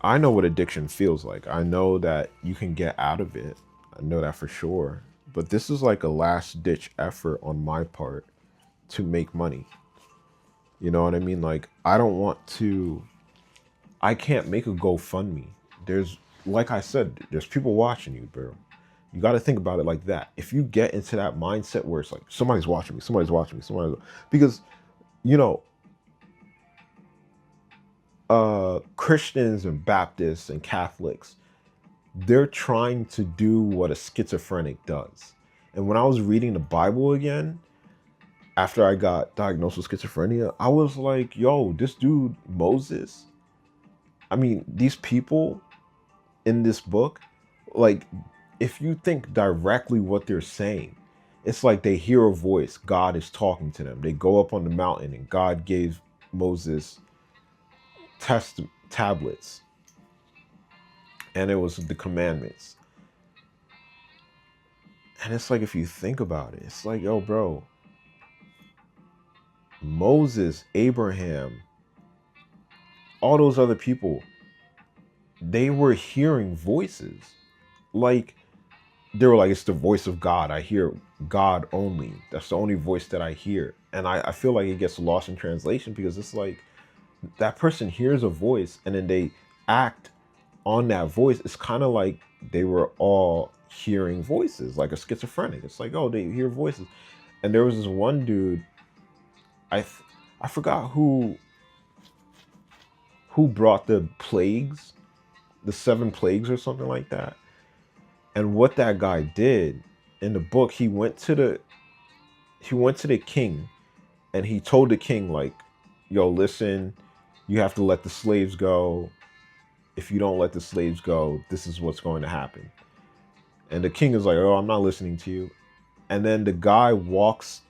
I know what addiction feels like. I know that you can get out of it. I know that for sure. But this is like a last ditch effort on my part to make money. You know what I mean? Like, I can't make a GoFundMe. Like I said, there's people watching you, bro. You got to think about it like that. If you get into that mindset where it's like, somebody's watching me, because, you know, Christians and Baptists and Catholics, they're trying to do what a schizophrenic does. And when I was reading the Bible again, after I got diagnosed with schizophrenia, I was like, yo, this dude, Moses, I mean, these people in this book, like, if you think directly what they're saying, it's like they hear a voice, God is talking to them. They go up on the mountain and God gave Moses tablets, and it was the commandments. And it's like, if you think about it, it's like, yo, bro, Moses, Abraham, all those other people, they were hearing voices. Like, they were like, it's the voice of God. I hear God only. That's the only voice that I hear. And I feel like it gets lost in translation, because it's like that person hears a voice and then they act on that voice. It's kind of like they were all hearing voices, like a schizophrenic. It's like, oh, they hear voices. And there was this one dude, I forgot who brought the plagues, the 7 plagues or something like that. And what that guy did in the book, he went to the king, and he told the king, like, yo, listen, you have to let the slaves go. If you don't let the slaves go, this is what's going to happen. And the king is like, oh, I'm not listening to you. And then the guy walks,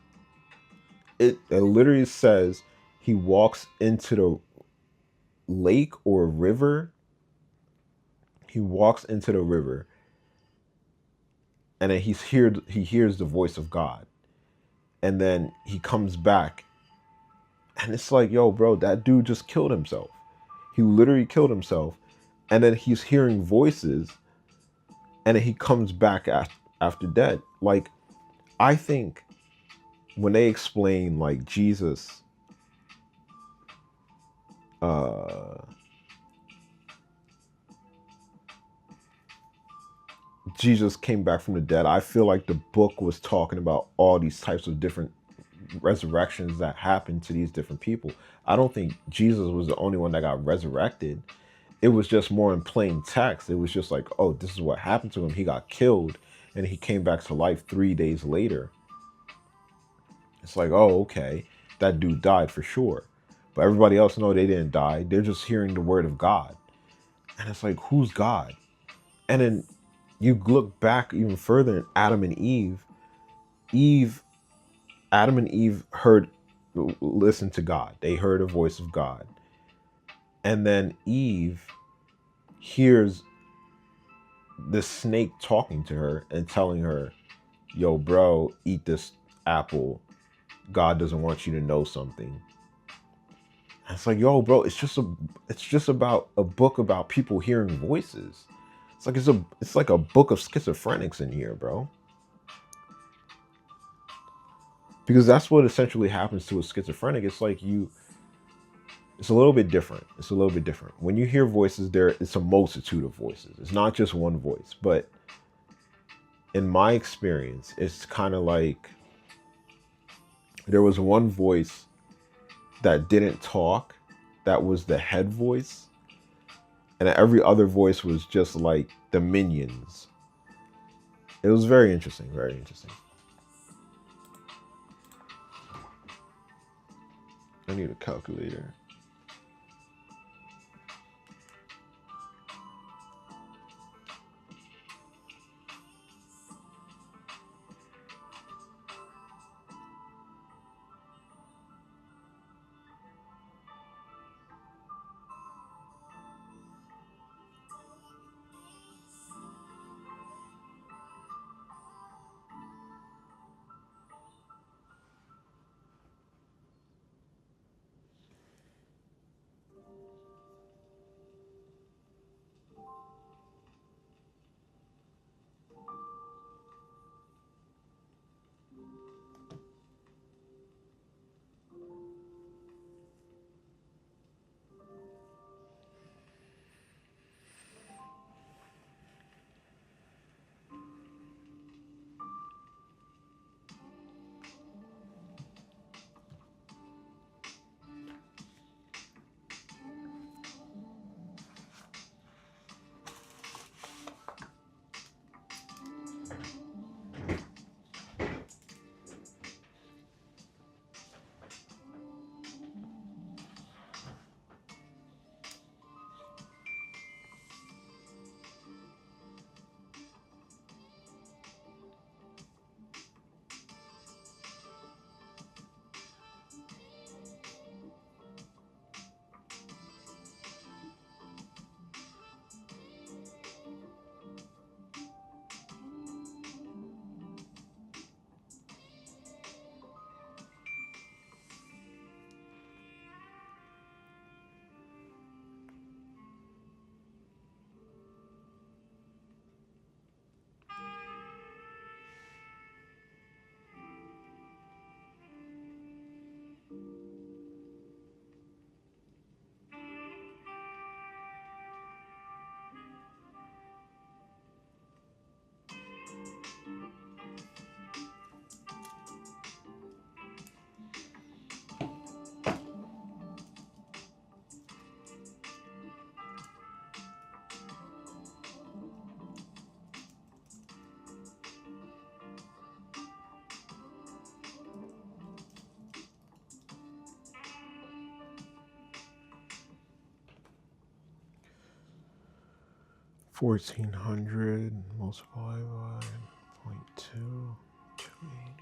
it literally says he walks into the lake or river. He walks into the river, and then he hears the voice of God. And then he comes back, and it's like, yo, bro, that dude just killed himself. He literally killed himself. And then he's hearing voices, and then he comes back after dead. Like, I think when they explain, like, uh Jesus came back from the dead, I feel like the book was talking about all these types of different resurrections that happened to these different people. I don't think Jesus was the only one that got resurrected. It was just more in plain text. It was just like, oh, this is what happened to him. He got killed and he came back to life 3 days later. It's like, oh, okay, that dude died for sure. But everybody else, no, they didn't die. They're just hearing the word of God. And it's like, who's God? And then you look back even further in Adam and Eve. Adam and Eve listened to God. They heard a voice of God. And then Eve hears the snake talking to her and telling her, yo, bro, eat this apple. God doesn't want you to know something. And it's like, yo, bro, it's just about a book about people hearing voices. It's like a book of schizophrenics in here, bro. Because that's what essentially happens to a schizophrenic. It's like it's a little bit different. It's a little bit different. When you hear voices, it's a multitude of voices. It's not just one voice. But in my experience, it's kind of like there was one voice that didn't talk, that was the head voice, and every other voice was just like the minions. It was very interesting, very interesting. I need a calculator. $1,400 multiplied by 0.2, 280.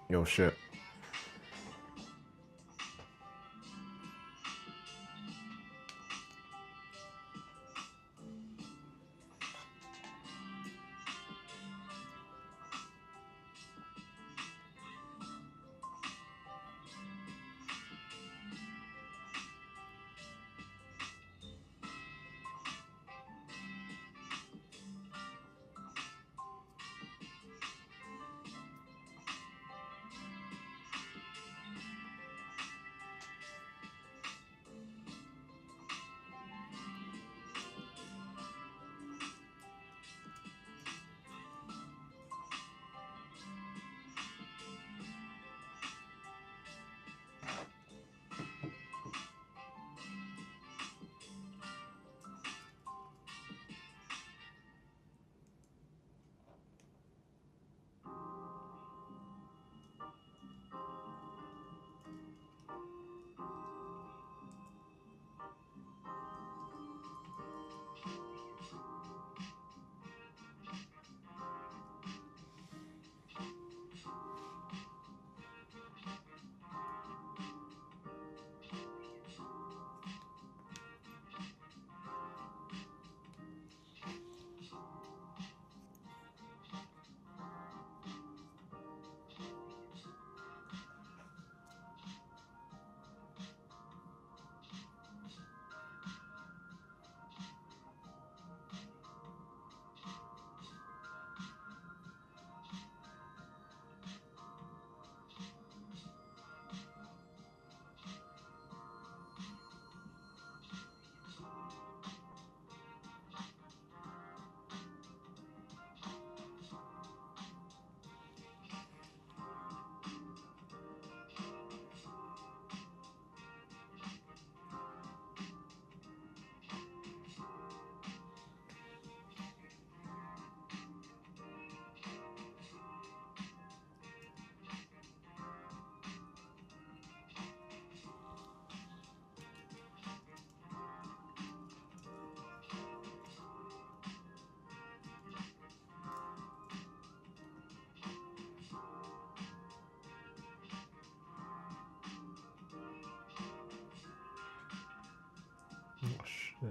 Yo, shit. Oh, shit.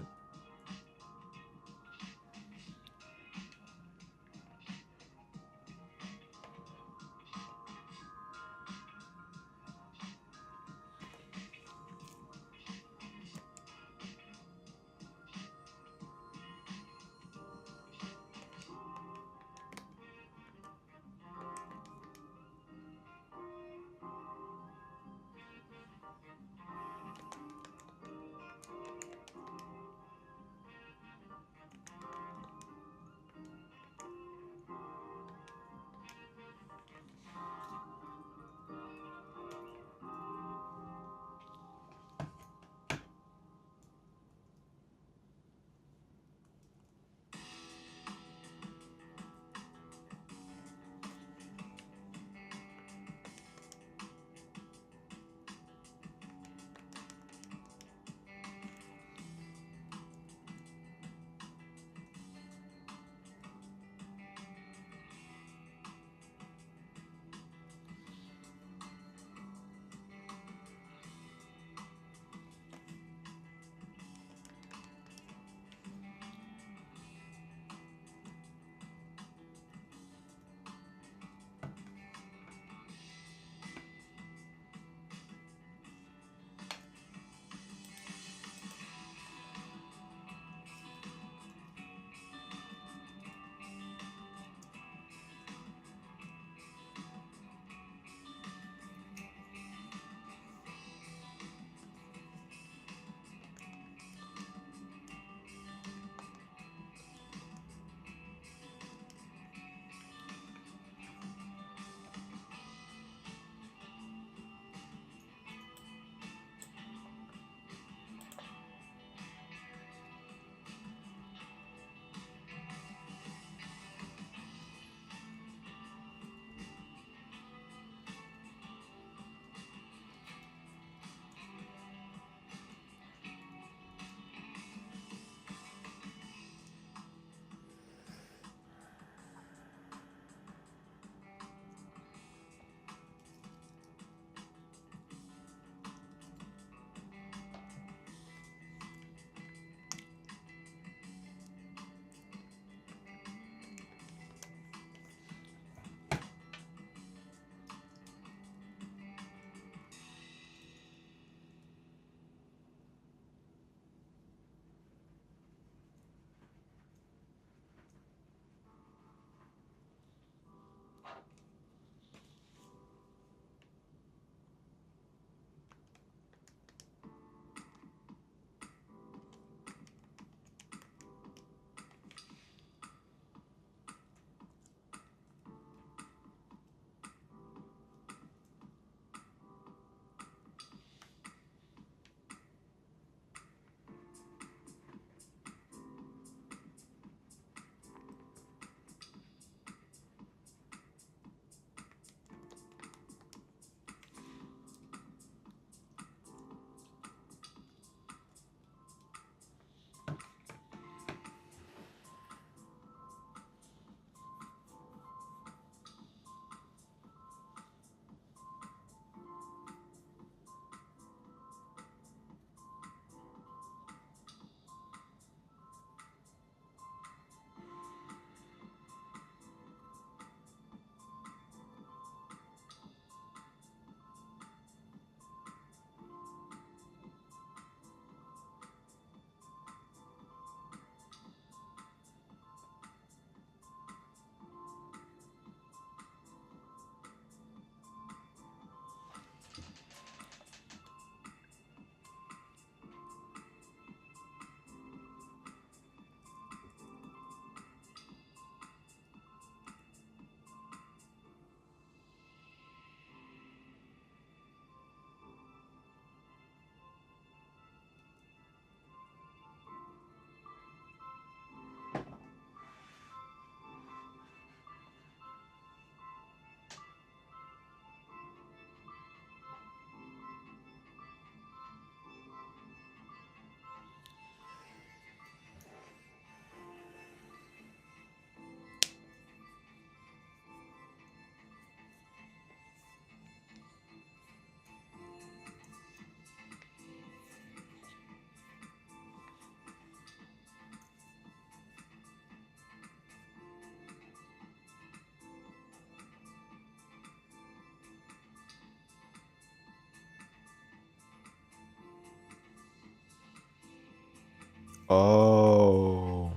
Oh,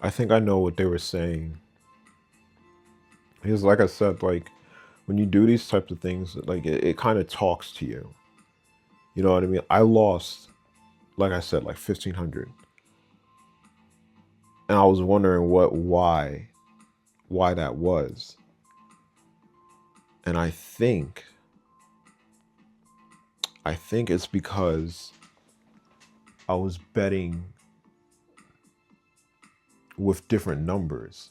I think I know what they were saying. Because, like I said, like when you do these types of things, like it kind of talks to you. You know what I mean? I lost, like I said, like 1,500, and I was wondering why that was, and I think it's because I was betting with different numbers.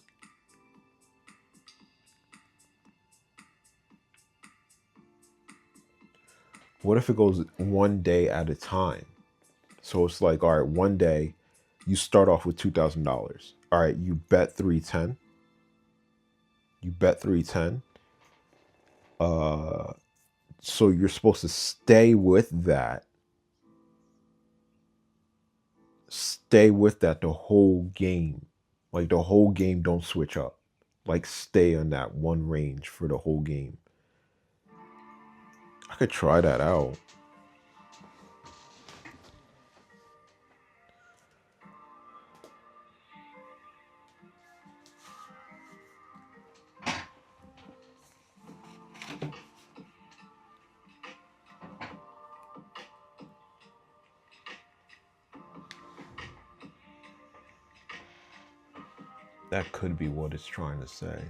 What if it goes one day at a time? So it's like, all right, one day you start off with $2,000. All right, you bet 310. You bet 310. Uh, so you're supposed to stay with that the whole game. Like the whole game, don't switch up. Like stay on that one range for the whole game. I could try that out. That could be what it's trying to say.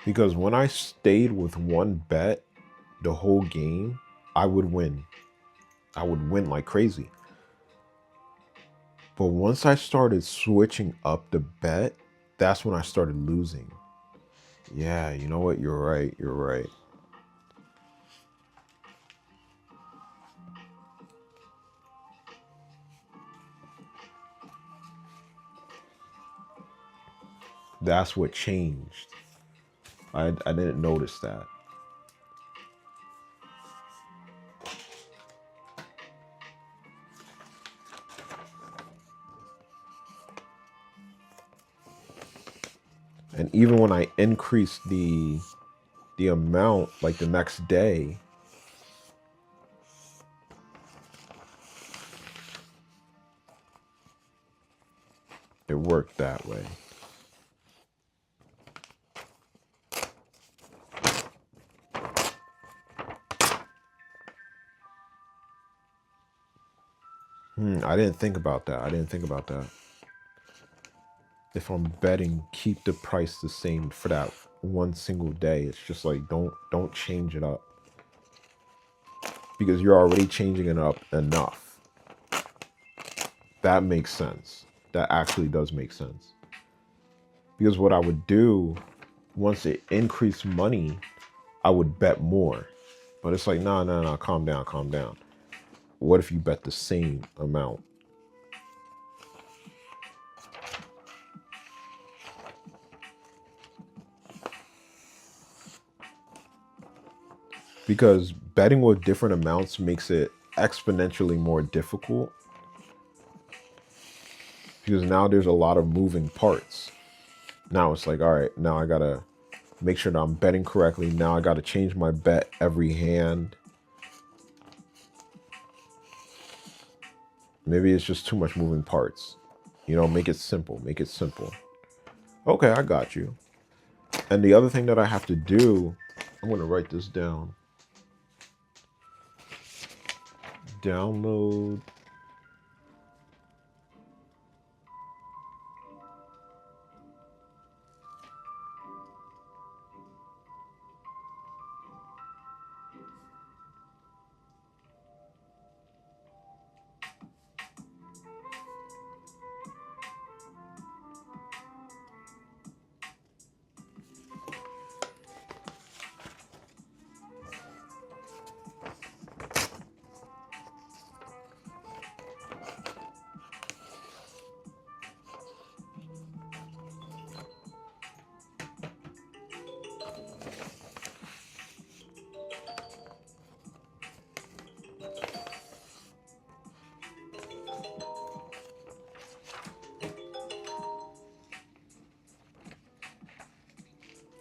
Because when I stayed with one bet the whole game, I would win. I would win like crazy. But once I started switching up the bet, that's when I started losing. Yeah, you know what? You're right. You're right. That's what changed. I didn't notice that. And even when I increased the amount like the next day, it worked that way. I didn't think about that. I didn't think about that. If I'm betting, keep the price the same for that one single day. It's just like don't change it up because you're already changing it up enough. That makes sense. That actually does make sense. Because what I would do once it increased money, I would bet more. But it's like, no, no, no, calm down, calm down. What if you bet the same amount? Because betting with different amounts makes it exponentially more difficult. Because now there's a lot of moving parts. Now it's like, all right, now I gotta make sure that I'm betting correctly. Now I gotta change my bet every hand. Maybe it's just too much moving parts. You know, make it simple. Make it simple. Okay, I got you. And the other thing that I have to do, I'm gonna write this down. Download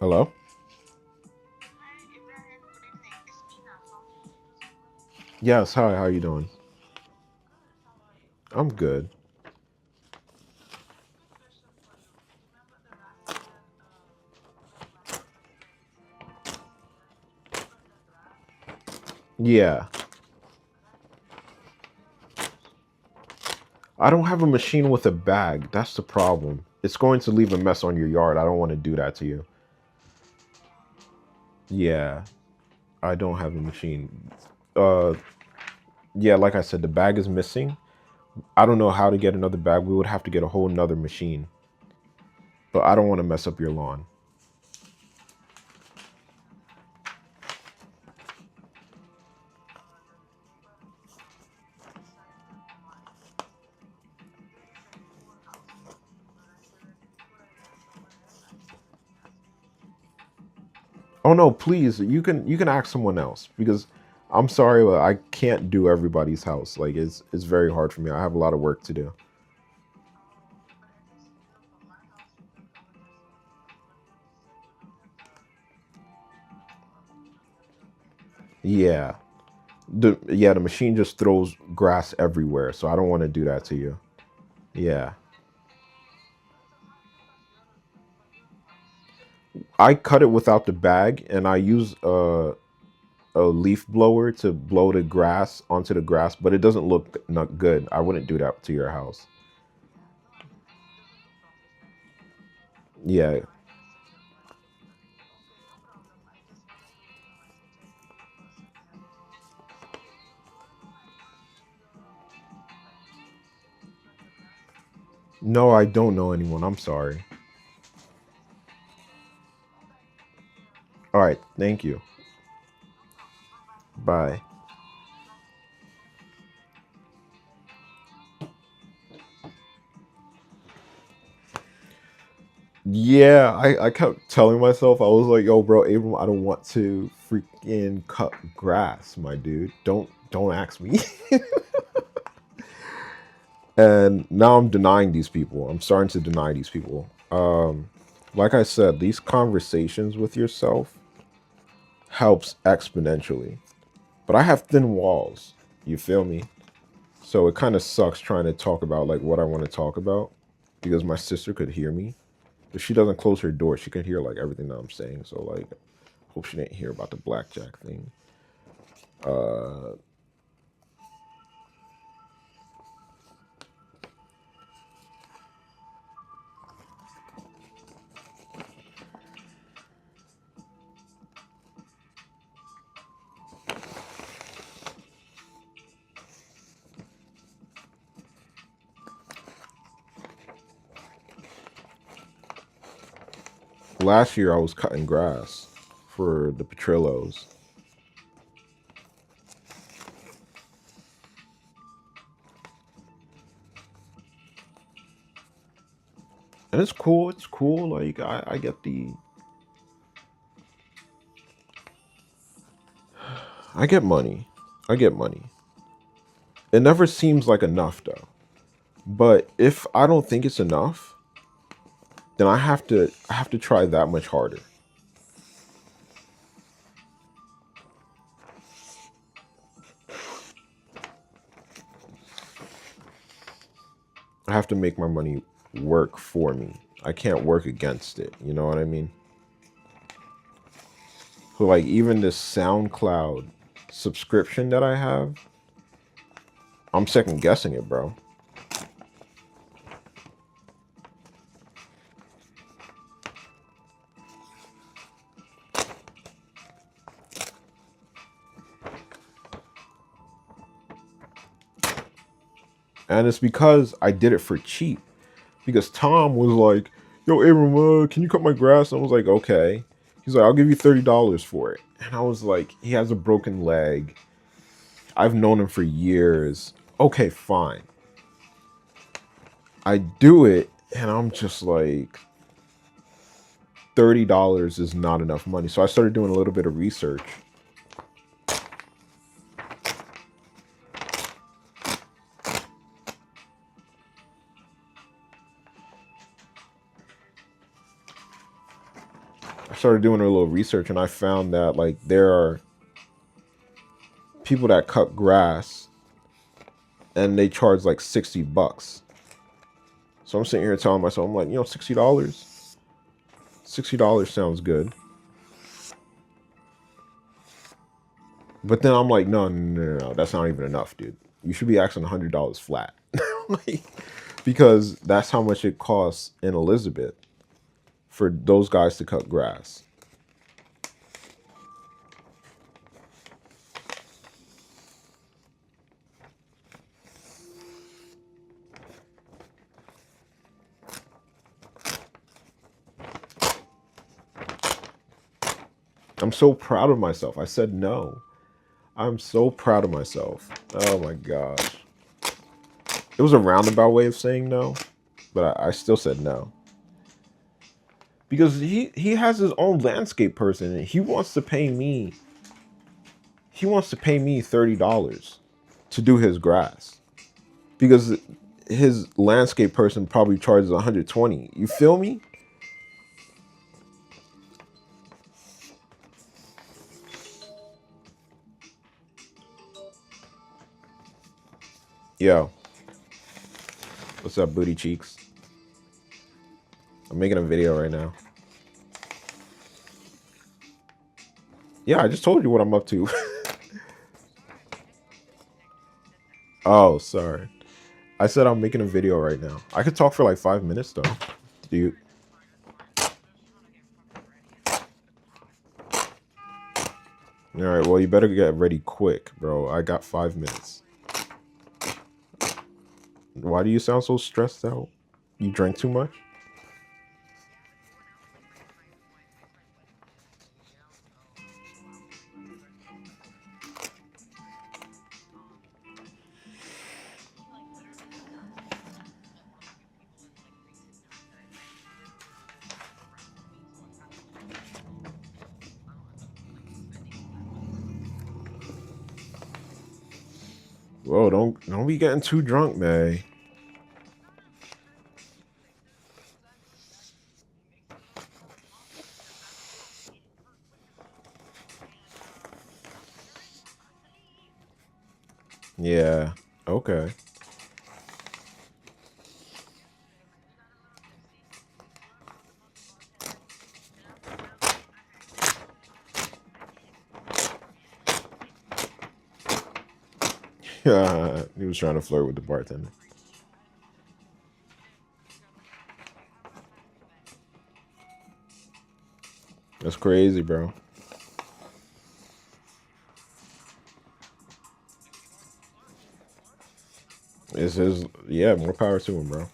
Hello? Yes, hi, how you doing? I'm good. Yeah. I don't have a machine with a bag. That's the problem. It's going to leave a mess on your yard. I don't want to do that to you. Yeah, I don't have a machine. Uh yeah, like I said, the bag is missing. I don't know how to get another bag. We would have to get a whole nother machine. But I don't want to mess up your lawn. Oh no, please, you can ask someone else because I'm sorry, but I can't do everybody's house. Like it's very hard for me. I have a lot of work to do. Yeah. The machine just throws grass everywhere, so I don't want to do that to you. Yeah. I cut it without the bag and I use a leaf blower to blow the grass onto the grass, but it doesn't look not good. I wouldn't do that to your house. Yeah. No, I don't know anyone. I'm sorry. All right. Thank you. Bye. Yeah, I kept telling myself, I was like, yo, bro, Abram, I don't want to freaking cut grass, my dude. Don't ask me. And now I'm denying these people. I'm starting to deny these people. Like I said, these conversations with yourself helps exponentially. But I have thin walls. You feel me? So it kind of sucks trying to talk about like what I want to talk about because my sister could hear me. If she doesn't close her door, she can hear like everything that I'm saying. So like, hope she didn't hear about the blackjack thing. Uh, Last year I was cutting grass for the Petrillos, and it's cool. It's cool. Like I get I get money. I get money. It never seems like enough though. But if I don't think it's enough, then I have to try that much harder. I have to make my money work for me. I can't work against it. You know what I mean? So like even this SoundCloud subscription that I have, I'm second guessing it, bro. And it's because I did it for cheap. Because Tom was like, "Yo, Abram, can you cut my grass?" And I was like, "Okay." He's like, "I'll give you $30 for it." And I was like, "He has a broken leg. I've known him for years. Okay, fine." I do it, and I'm just like, $30 is not enough money. So I started doing a little bit of research. started doing a little research, and I found that like there are people that cut grass and they charge like $60. So I'm sitting here telling myself, I'm like, you know, $60, $60 sounds good. But then I'm like, no, that's not even enough, dude. You should be asking $100 flat, like, because that's how much it costs in Elizabeth for those guys to cut grass. I'm so proud of myself. I said no. I'm so proud of myself. Oh my gosh. It was a roundabout way of saying no, but I still said no. Because he has his own landscape person and he wants to pay me $30 to do his grass. Because his landscape person probably charges 120. You feel me? Yo, what's up, booty cheeks? I'm making a video right now. Yeah, I just told you what I'm up to. Oh, sorry. I said I'm making a video right now. I could talk for like 5 minutes though. Do you? All right. Well, you better get ready quick, bro. I got 5 minutes. Why do you sound so stressed out? You drank too much? Whoa, don't be getting too drunk, man. Yeah. Okay. He was trying to flirt with the bartender. That's crazy, bro. It's his. Yeah, more power to him, bro.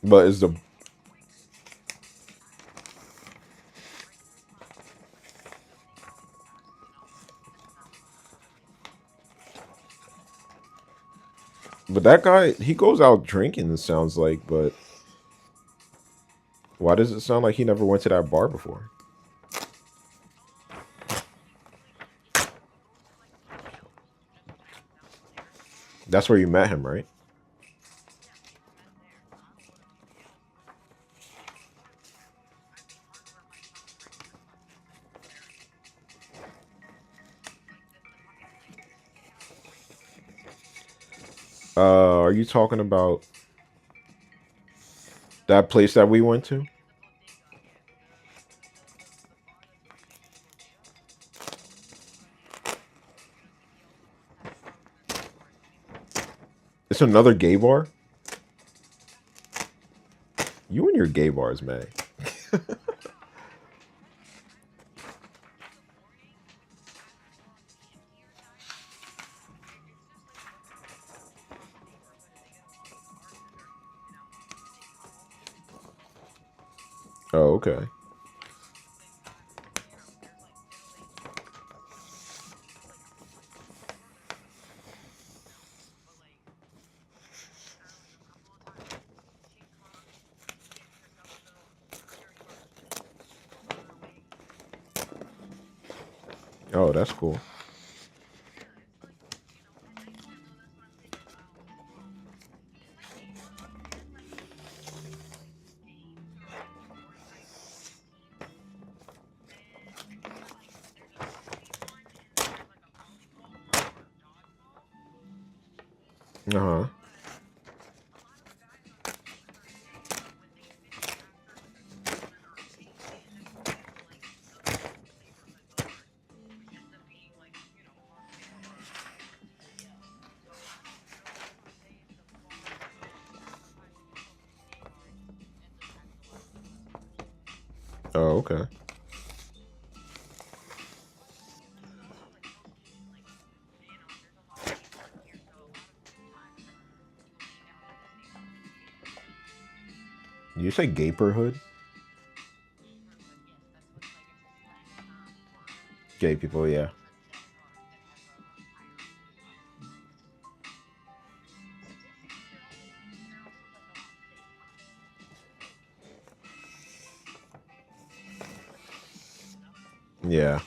But is the but that guy he goes out drinking? It sounds like, but why does it sound like he never went to that bar before? That's where you met him, right? Are you talking about that place that we went to? It's another gay bar. You and your gay bars, man. Oh, okay. Oh, that's cool. Uh huh. Oh, okay. You say gaperhood? Gay people, yeah. Yeah.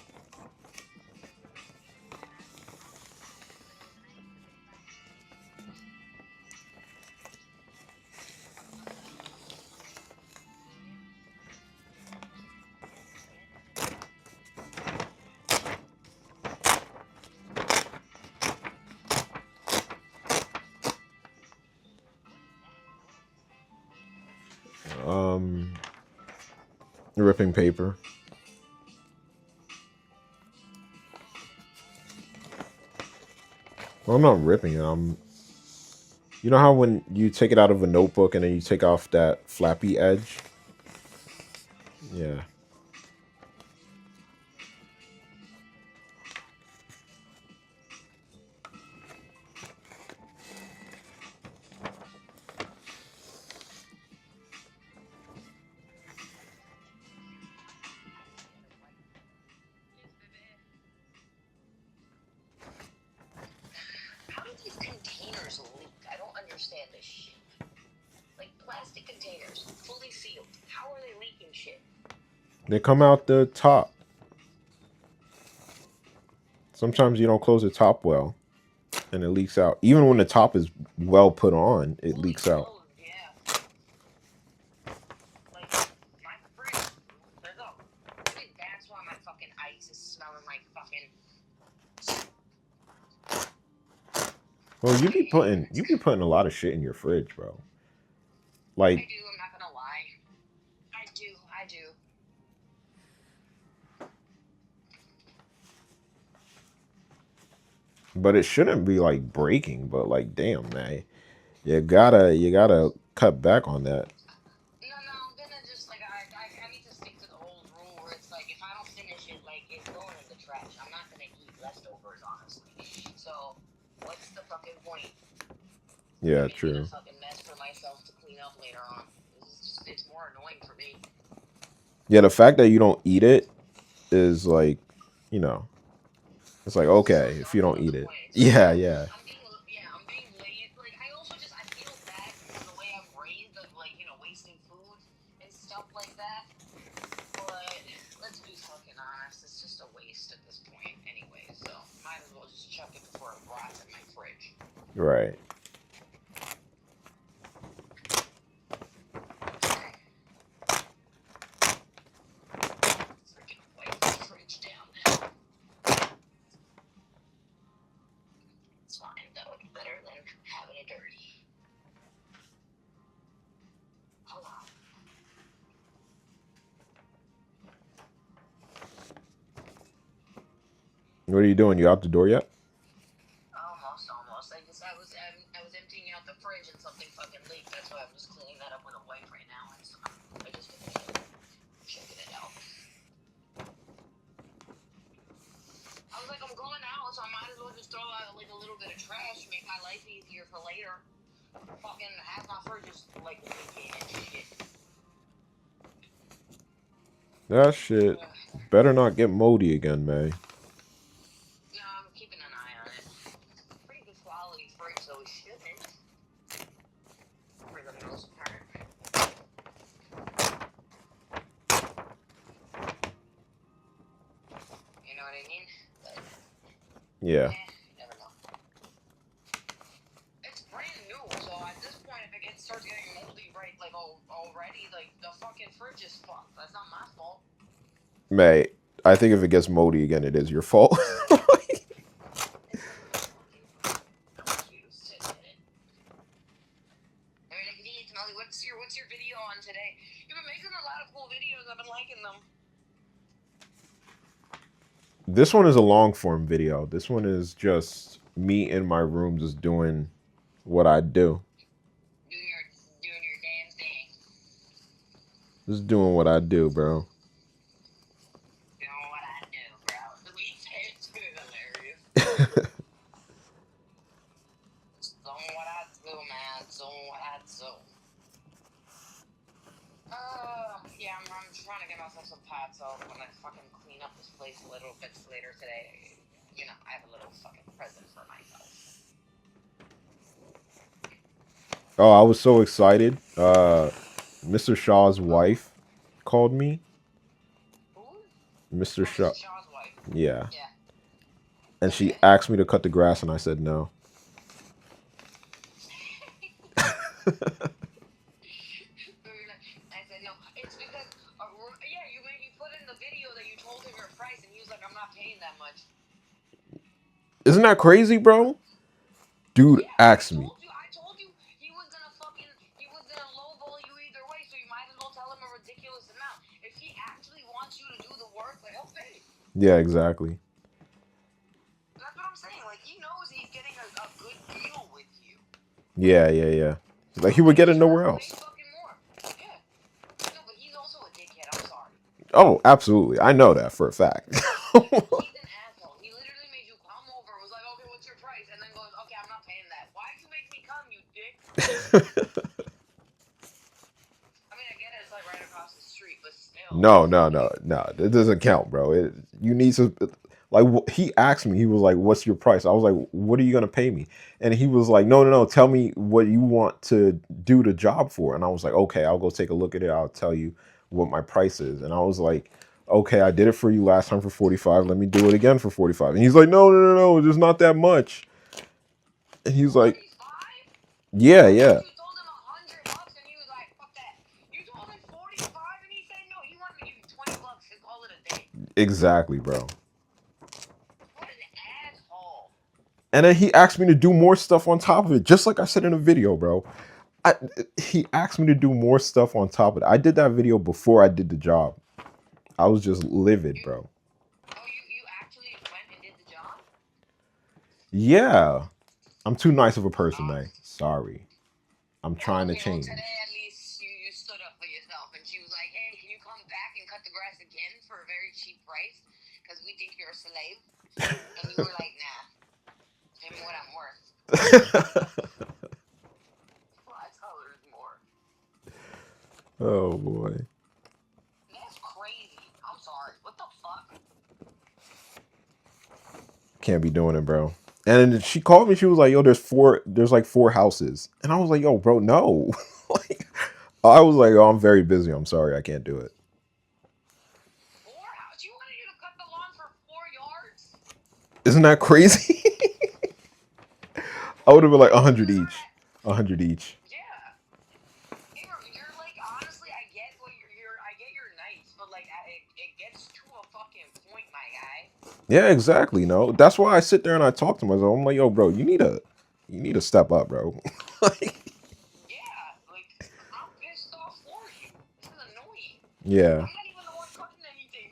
Um, ripping paper. Well, I'm not ripping it. You know how when you take it out of a notebook and then you take off that flappy edge? Yeah. How do these containers leak? I don't understand this shit. Like plastic containers, fully sealed. How are they leaking shit? They come out the top. Sometimes you don't close the top well and it leaks out. Even when the top is well put on, it Fully leaks out. closed, yeah. Like my fridge, there's a. I think that's why my fucking ice is smelling like fucking. Well, you be putting a lot of shit in your fridge, bro. I Like, do. I'm not gonna lie. I do. I do. but it shouldn't be like breaking. But like, damn, man, you gotta cut back on that. No, no, I'm gonna just like I need to stick to the old rule where it's like if I don't finish it, like it's going in the trash. I'm not gonna eat leftovers, honestly. So what's the fucking point of Yeah, making a true. fucking mess for myself to clean up later on? This is just it's more annoying for me. Yeah, the fact that you don't eat it is like, you know, it's like So okay if you annoying don't at the eat it. point. So Yeah, yeah, yeah. I'm being late. Like I also just I feel bad because of the way I'm raised of like wasting food and stuff like that. But let's be fucking honest, it's just a waste at this point anyway. So might as well just chuck it before it rots in my fridge. Right. Freaking wipe the fridge down now. It's fine though. It's better than having it dirty. Hold on. What are you doing? You out the door yet? Almost. I was emptying out the fridge and something fucking leaked. That's why I'm just cleaning that up with a wipe right now. And so I just finished it. Checking it out. I was like, I'm going out, so I might as well just throw out like a little bit of trash, make my life easier for later. Fucking half my fridge is like leaking and shit. That shit better not get moldy again, man. No, I'm keeping an eye on it. Pretty good quality fridge, though. It shouldn't. For the most part. You know what I mean? But, Yeah. you never know. It's brand new, so at this point, if it starts getting moldy right, like, already, like, the fucking fridge is fucked. That's not my fault. May, I think if it gets moldy again, it is your fault. It's not my fucking fault. I'm accused to admit it. Molly, what's your video on today? You've been making a lot of cool videos. I've been liking them. This one is a long form video. This one is just me in my room just doing what I do. Doing your damn thing. Just doing what I do, bro. Doing what I do, bro. The way you say it's good, hilarious. Doing what I do, man. Doing what I do. Yeah, I'm trying to get myself some pot, so when I fucking clean up this place a little bit later today, you know, I have a little fucking present for myself. Oh, I was so excited. Mr. Shaw's wife called me. Who? Mr. Oh, Shaw. Mr. Shaw's wife. Yeah. Yeah. And she Okay. asked me to cut the grass, and I said no. I said no. It's because yeah, you put in the video that you told him your price, and he was like, "I'm not paying that much." Isn't that crazy, bro? Dude Yeah, asked me. I told you he was gonna lowball you either way, so you might as well tell him a ridiculous amount. If he actually wants you to do the work, like he'll pay. Yeah, exactly. That's what I'm saying. Like he knows he's getting a good deal with you. Yeah. Like he So would get make it sure nowhere to pay else. fucking more. Yeah. No, but he's also a dickhead. I'm sorry. Oh, absolutely. I know that for a fact. He's an asshole. He literally made you come over, was like, okay, what's your price? And then goes, okay, I'm not paying that. Why'd you make me come, you dick? I mean, I get it, it's like right across the street, but still. No. It doesn't count, bro. You need to like. He asked me. He was like, "What's your price?" I was like, "What are you gonna pay me?" And he was like, No. Tell me what you want to do the job for." And I was like, "Okay, I'll go take a look at it. I'll tell you what my price is." And I was like, "Okay, I did it for you last time for 45. Let me do it again for 45." And he's like, No. There's not that much. And he's like, 45? "Yeah, I yeah, thought you told him $100 and he was like, fuck that. You told him 45 and he said no, he wanted to give you $20 to call it a day. exactly, bro." What an asshole. And then he asked me to do more stuff on top of it, just like I said in the video, bro. I, he asked me to do more stuff on top of it. I did that video before I did the job. I was just livid, bro. You actually went and did the job? Yeah, I'm too nice of a person, Oh, man. Sorry, I'm well, trying to well, today change. at least you stood up for yourself and she was like, hey, can you come back and cut the grass again for a very cheap price? Because we think you're a slave. And you were like, nah, pay me what I'm worth. $5 more. Oh boy, That's crazy. I'm sorry. What the fuck? can't be doing it, bro. And then she called me. She was like, "Yo, there's like four houses," and I was like, "Yo, bro, no." Like, I was like, "Oh, I'm very busy. I'm sorry, I can't do it." 4 hours? She wanted you to cut the lawn for 4 yards? Isn't that crazy? I would have been like 100 each. 100 each. Yeah. You're like, honestly, I get what I get you're nice, but like, it gets to a fucking point, my guy. Yeah, exactly. No, that's why I sit there and I talk to myself. I'm like, "Yo, bro, you need to step up, bro." Like, Yeah, like, I'm pissed off for you. This is annoying. yeah. I'm not even the one cutting anything.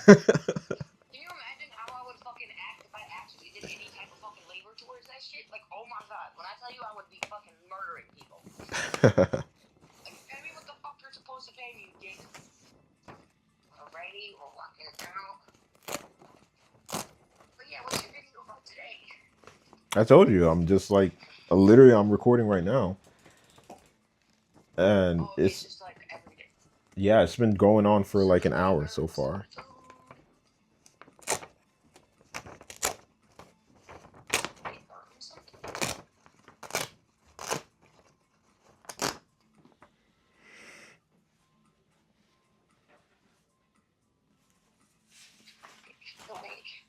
Can you imagine how I would fucking act if I actually did any type of fucking labor towards that shit? Like, oh my god, when I tell you I would be fucking murdering people. Like, pay me what the fuck you're supposed to pay me, you dick. Alrighty, we're walking out. But yeah, what's your video about today? I told you, I'm just like, literally, I'm recording right now, and Oh, okay, it's just like every day. yeah, it's been going on for like an hour so Burn some far. food. Burn some food.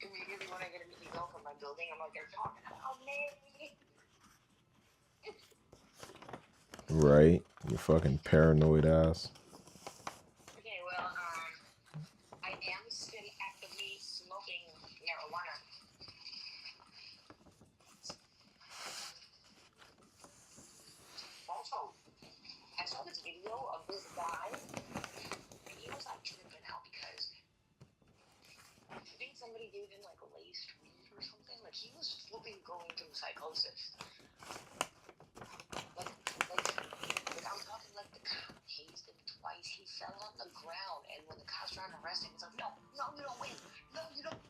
Immediately when I get an email from my building, I'm like, they're talking about me. Right? You fucking paranoid ass. Okay, well, I am still actively smoking marijuana. Also, as somebody gave him like a laced weed or something. Like he was flipping going through psychosis. Like I'm talking like the cop tased him twice. He fell on the ground, and when the cops trying to arrest him, he's like, "No, no, you don't win. No, you don't."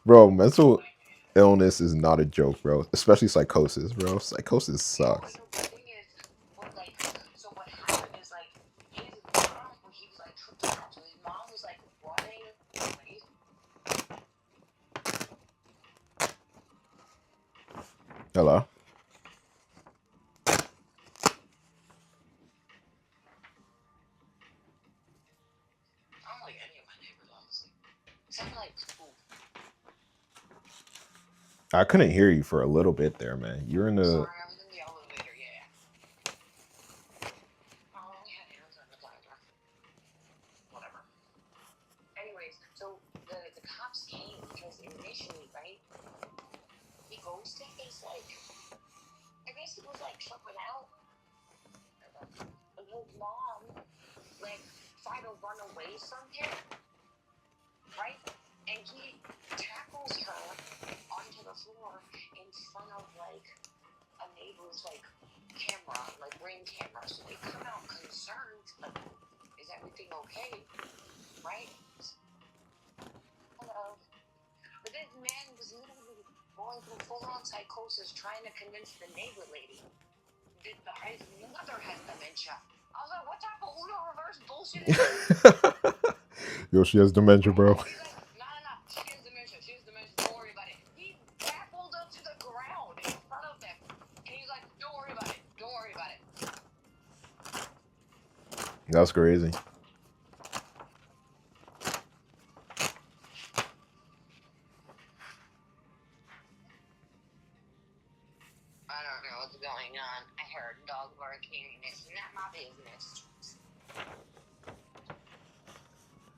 Bro, mental illness is not a joke, bro. Especially psychosis, bro. Psychosis Yo, sucks. no, the thing is, what happened is like his mom, when he was like tripping out, so his mom was like running away. Hello? I don't like any of my neighbors, honestly. Except like, ooh, I couldn't hear you for a little bit there, man. You're in the. sorry, I was in the elevator, yeah. Oh, we had hands on the ladder. Whatever. Anyways, so the cops came because initially, right, he goes to his like, I guess he was like tripping out. And his mom like tried to run away from him, right? And he tackles her onto the floor in front of like a neighbor's like camera, like ring camera. So they come out concerned, like, is everything okay? Right? Hello. But this man was literally going through full-on psychosis trying to convince the neighbor lady that his mother has dementia. I was like, what type of Uno reverse bullshit is this? Yo, she has dementia, bro. He's like, nah. She has dementia. Don't worry about it. He grappled up to the ground in front of them. And he's like, don't worry about it. Don't worry about it. That's crazy. I don't know what's going on. I heard dog barking and it's not my business.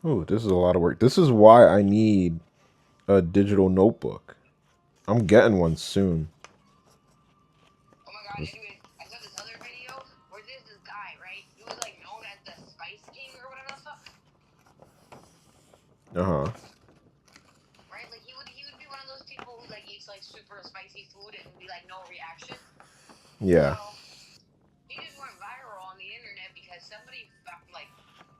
Oh, this is a lot of work. This is why I need a digital notebook. I'm getting one soon. Oh my god, anyways, I saw this other video where there's this guy, right? He was like known as the Spice King or whatever the fuck. Uh-huh. Right? Like he would be one of those people who like eats like super spicy food and be like no reaction. Yeah. So he just went viral on the internet because somebody like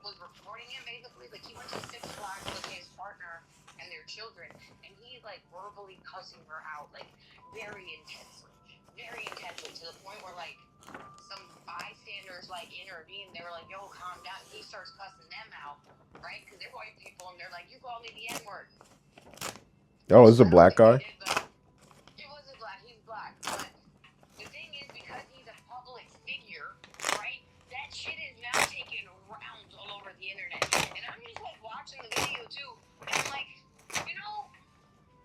was reporting him basically. Like he went to Six Flags with his partner and their children, and he's like verbally cussing her out like very intensely to the point where like some bystanders like intervened. They were like, "Yo, calm down." He starts cussing them out, right? Because they're white people, and they're like, "You call me the N-word." Oh, this is a black guy? It wasn't black. He's black, but the thing is, because he's a public figure, right? That shit is now taking rounds all over the internet. And I'm just like watching the video too. And I'm like, you know,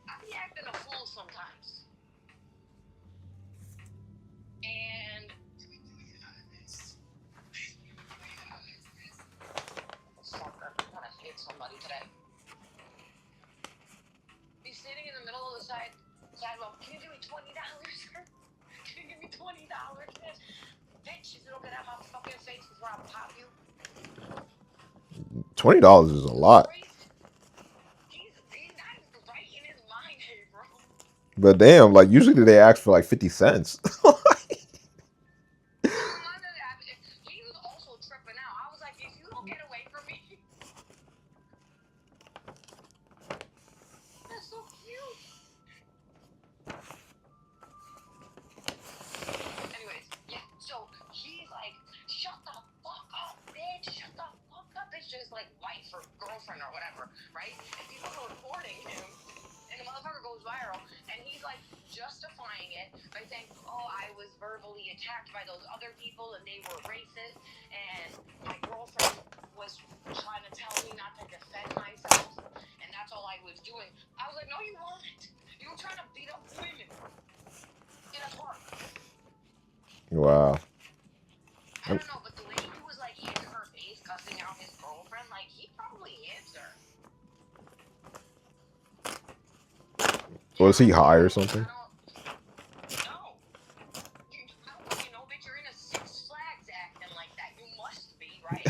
I be acting a fool sometimes. And fucker, I'm gonna hit somebody today. He's sitting in the middle of the sidewalk. Can you give me $20, sir? Can you give me $20, bitch? You don't get out of my fucking face before I pop you. $20 is a lot. He's not even right in his mind, hey, bro. But damn, like usually they ask for like 50 cents. He was also tripping out. I was like, if you don't get away from me. That's so cute. Anyways, yeah, so he's like, shut the fuck up, bitch. Shut the fuck up. It's just like wife or girlfriend or whatever, right? And people are reporting him. And the motherfucker goes viral, and he's like justifying it by saying, "Oh, I was verbally attacked by those other people, and they were racist, and my girlfriend was trying to tell me not to defend myself, and that's all I was doing." I was like, "No, you weren't. You were trying to beat up women in a park." Wow. I don't know, but the way he was like in her face cussing out his girlfriend, like he probably hits her. Was he high or something? No. How would you know, bitch? You're in a Six Flags acting like that. You must be, right?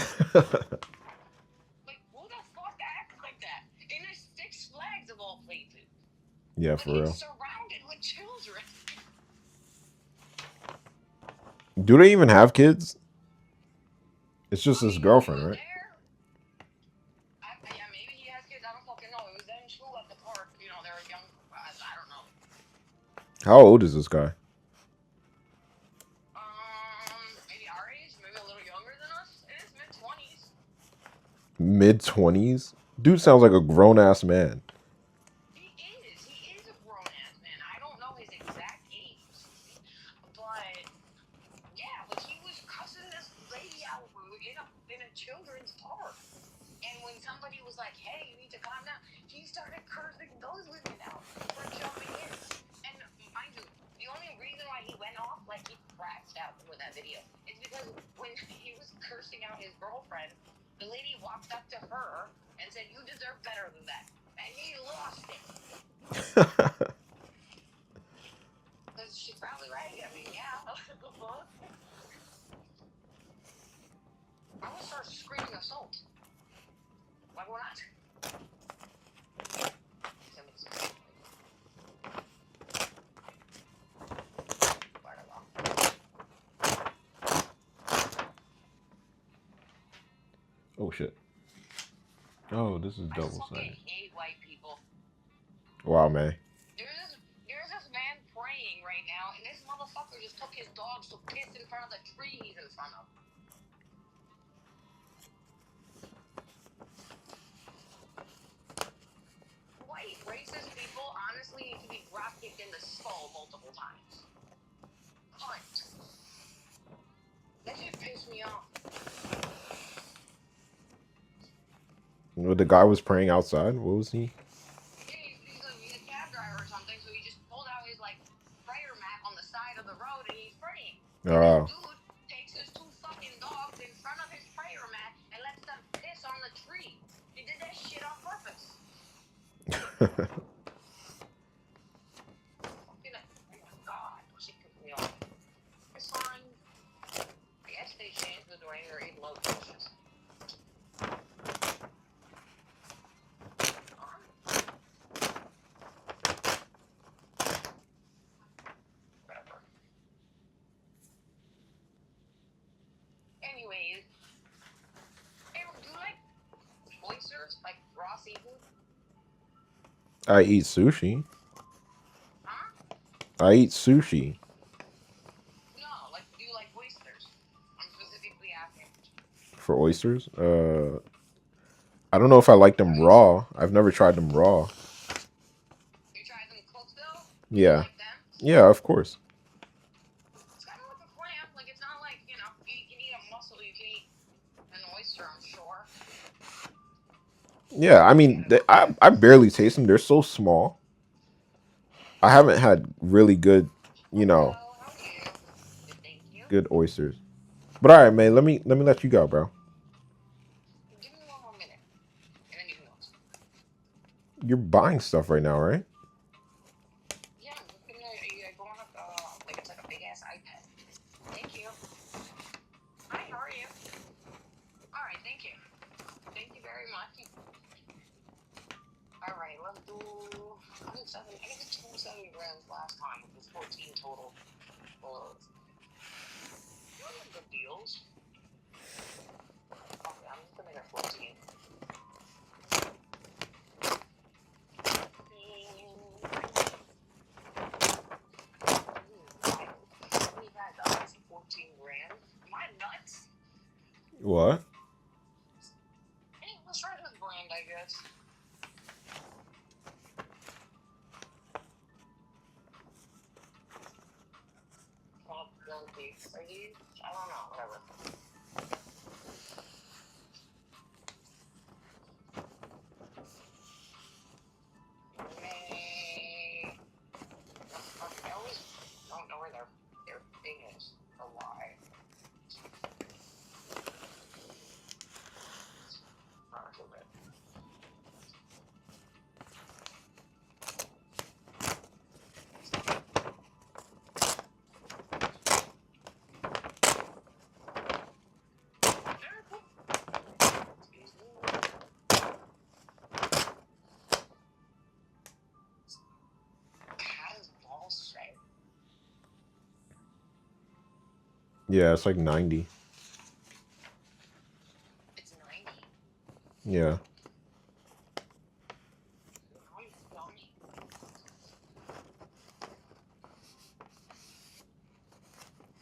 Yeah, Like, for it's real. surrounded with children. Do they even have kids? It's I just his mean, he girlfriend, was right? there. Yeah, maybe he has kids. I don't fucking know. It was them two at the park. You know, they were young. I don't know. How old is this guy? Maybe our age, maybe a little younger than us. In his mid-20s. Mid-20s? Dude sounds like a grown-ass man. He is. He is a grown-ass man. I don't know his exact age, but yeah, like he was cussing this lady out in a children's park. And when somebody was like, "Hey, you need to calm down," he started cursing those women out for jumping in. And mind you, the only reason why he went off, like he crashed out with that video, is because when he was cursing out his girlfriend, the lady walked up to her and said, "You deserve better than that," and he lost it. Because she's probably right. I mean, yeah. I would start screaming assault. Why would not? Oh shit. Oh, this is I double fucking sided. hate white people. Wow, man. There's this man praying right now, and this motherfucker just took his dogs to piss in front of the tree he's in front of. White racist people honestly need to be drop kicked in the skull multiple times. Cunt. That shit pissed me off. Well, the guy was praying outside. What was he? Yeah, he's a cab driver or something, so he just pulled out his like prayer mat on the side of the road and he's praying. And this Oh. dude takes his two fucking dogs in front of his prayer mat and lets them piss on the tree. He did that shit on purpose. Fucking, oh my god, shit pissed me off. It's fine. I guess they changed the way they're eating low dishes. Whatever. Anyways, hey, do you like oysters? Like raw seafood? I eat sushi. Huh? I eat sushi. No, like, do you like oysters? I'm specifically asking. For oysters? I don't know if I like them Right? raw. I've never tried them raw. You try them cooked though? You Yeah. like them? Yeah, of course. It's kind of like a clam. Like, it's not like, you can eat a mussel, you can eat an oyster, I'm sure. Yeah, I mean, I barely taste them. They're so small. I haven't had really good, you know, Hello, how are you? Good, thank you. good oysters. But all right, man, let me let you go, bro. Give me one more minute, and then you can go. You're buying stuff right now, right? Yeah, I'm looking at you going up, like it's like a big ass iPad. Thank you. Hi, how are you? All right, thank you. Thank you very much. All right, let's do. I did 27 grams last time. It was 14 total. Well, those are good deals. Okay, I'm just gonna get 14. $25 for 14 grams. Am I nuts? What? Hey, let's try this brand, I guess. Well, donkey. Are these? I don't know. Whatever. I always don't know where their thing is or why. Yeah, it's like 90. It's 90. Yeah. Nice.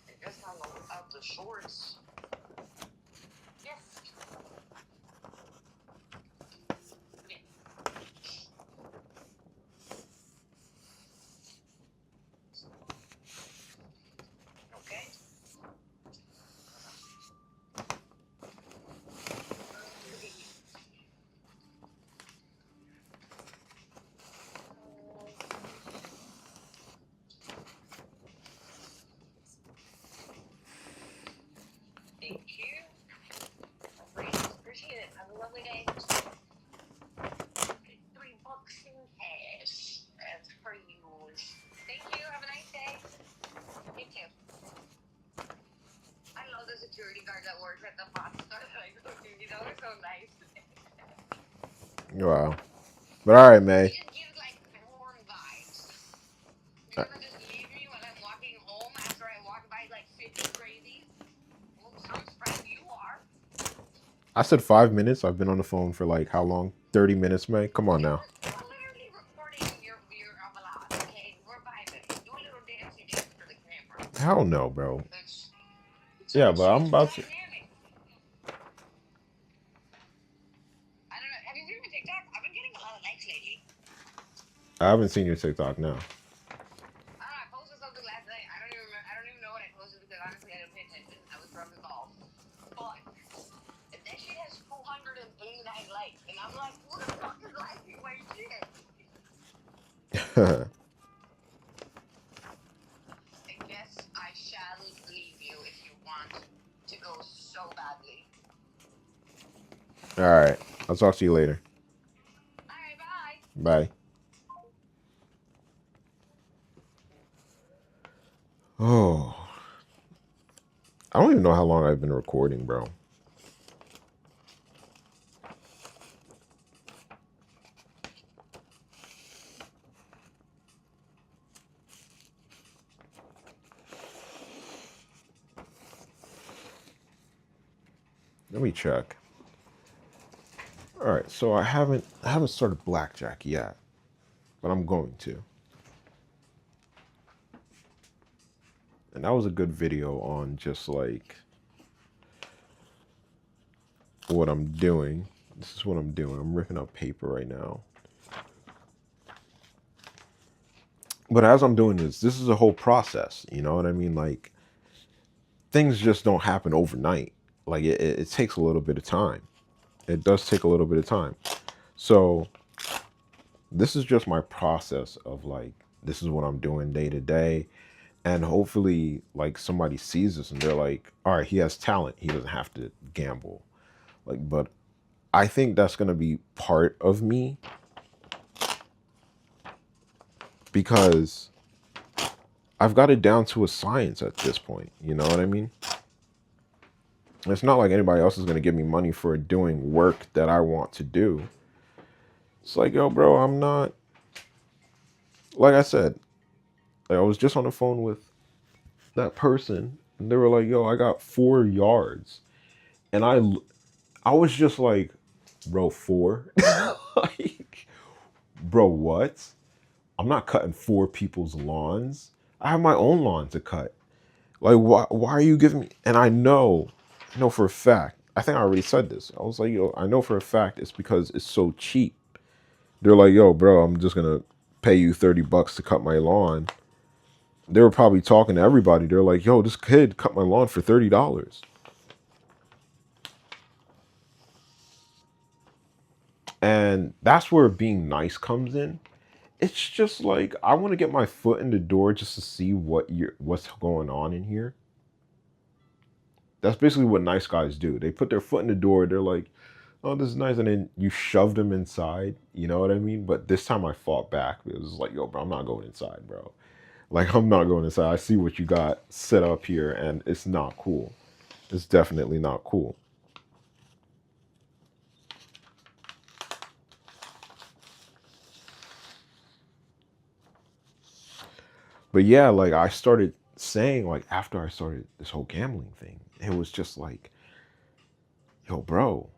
I guess I'm out the shorts. Yes. Yeah. Okay. Thank you. Appreciate it. Have a lovely day. $3 in cash. That's for you. Thank you. Have a nice day. You too. I love the security guard that works at the pot store. Like, you know, it's so nice. Wow. But all right, He May. just gives like warm vibes. He I doesn't just leave me when I'm walking home after I walk by like 50 crazies. Well, some friend you are. said 5 minutes. I've been on the phone for like how long? 30 minutes, May. Come on now. We're literally recording your vlog, okay? We're vibing. Do a little dancey dance for the camera. Hell no, bro. So Yeah, it but I'm changes the about to. dynamic. I don't know. Have you seen my TikTok? I've been getting a lot of likes lately. I haven't seen your TikTok now. I don't know. I posted something last night. I don't even remember. I don't even know what I posted because honestly I didn't pay attention. I was drunk as all. But that shit has 289 likes, and I'm like, who the fuck is liking my shit? I guess I shall leave you if you want to go so badly. All right. I'll talk to you later. All right, bye. Bye. Oh, I don't even know how long I've been recording, bro. Let me check. All right, so I haven't started Blackjack yet, but I'm going to. And that was a good video on just like what I'm doing. This is what I'm doing. I'm ripping up paper right now. But as I'm doing this is a whole process. You know what I mean? Like things just don't happen overnight. Like it takes a little bit of time. It does take a little bit of time. So this is just my process of like this is what I'm doing day to day. And hopefully like somebody sees this and they're like, all right, he has talent. He doesn't have to gamble. Like, but I think that's gonna be part of me because I've got it down to a science at this point. You know what I mean? It's not like anybody else is gonna give me money for doing work that I want to do. It's like, yo, bro, I'm not. Like I said, like I was just on the phone with that person, and they were like, "Yo, I got 4 yards," and I was just like, "Bro, four? Like, bro, what? I'm not cutting four people's lawns. I have my own lawn to cut. Like, why are you giving me?" And I know for a fact. I think I already said this. I was like, "Yo, I know for a fact it's because it's so cheap." They're like, "Yo, bro, I'm just gonna pay you $30 to cut my lawn." They were probably talking to everybody. They're like, "Yo, this kid cut my lawn for $30." And that's where being nice comes in. It's just like I want to get my foot in the door just to see what's going on in here. That's basically what nice guys do. They put their foot in the door. They're like, "Oh, this is nice," and then you shove them inside. You know what I mean? But this time I fought back. It was like, "Yo, bro, I'm not going inside, bro. Like, I'm not going inside. I see what you got set up here, and it's not cool. It's definitely not cool." But yeah, like I started. saying, like, after I started this whole gambling thing, it was just like, yo, bro,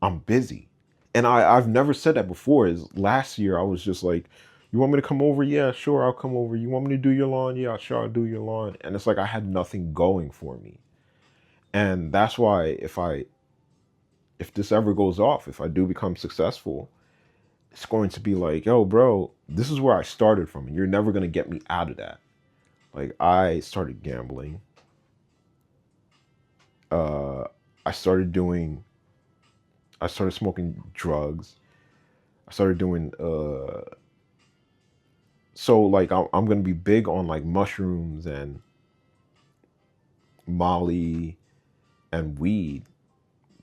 I'm busy. And I've never said that before. Is last year I was just like, you want me to come over? Yeah, sure, I'll come over. You want me to do your lawn? Yeah, sure, I'll do your lawn. And it's like I had nothing going for me. And that's why if this ever goes off, if I do become successful, it's going to be like, yo, bro, this is where I started from, and you're never gonna get me out of that. Like I started gambling. Uh, I started doing. I started smoking drugs. I started doing. So like I'm gonna be big on like mushrooms and Molly and weed.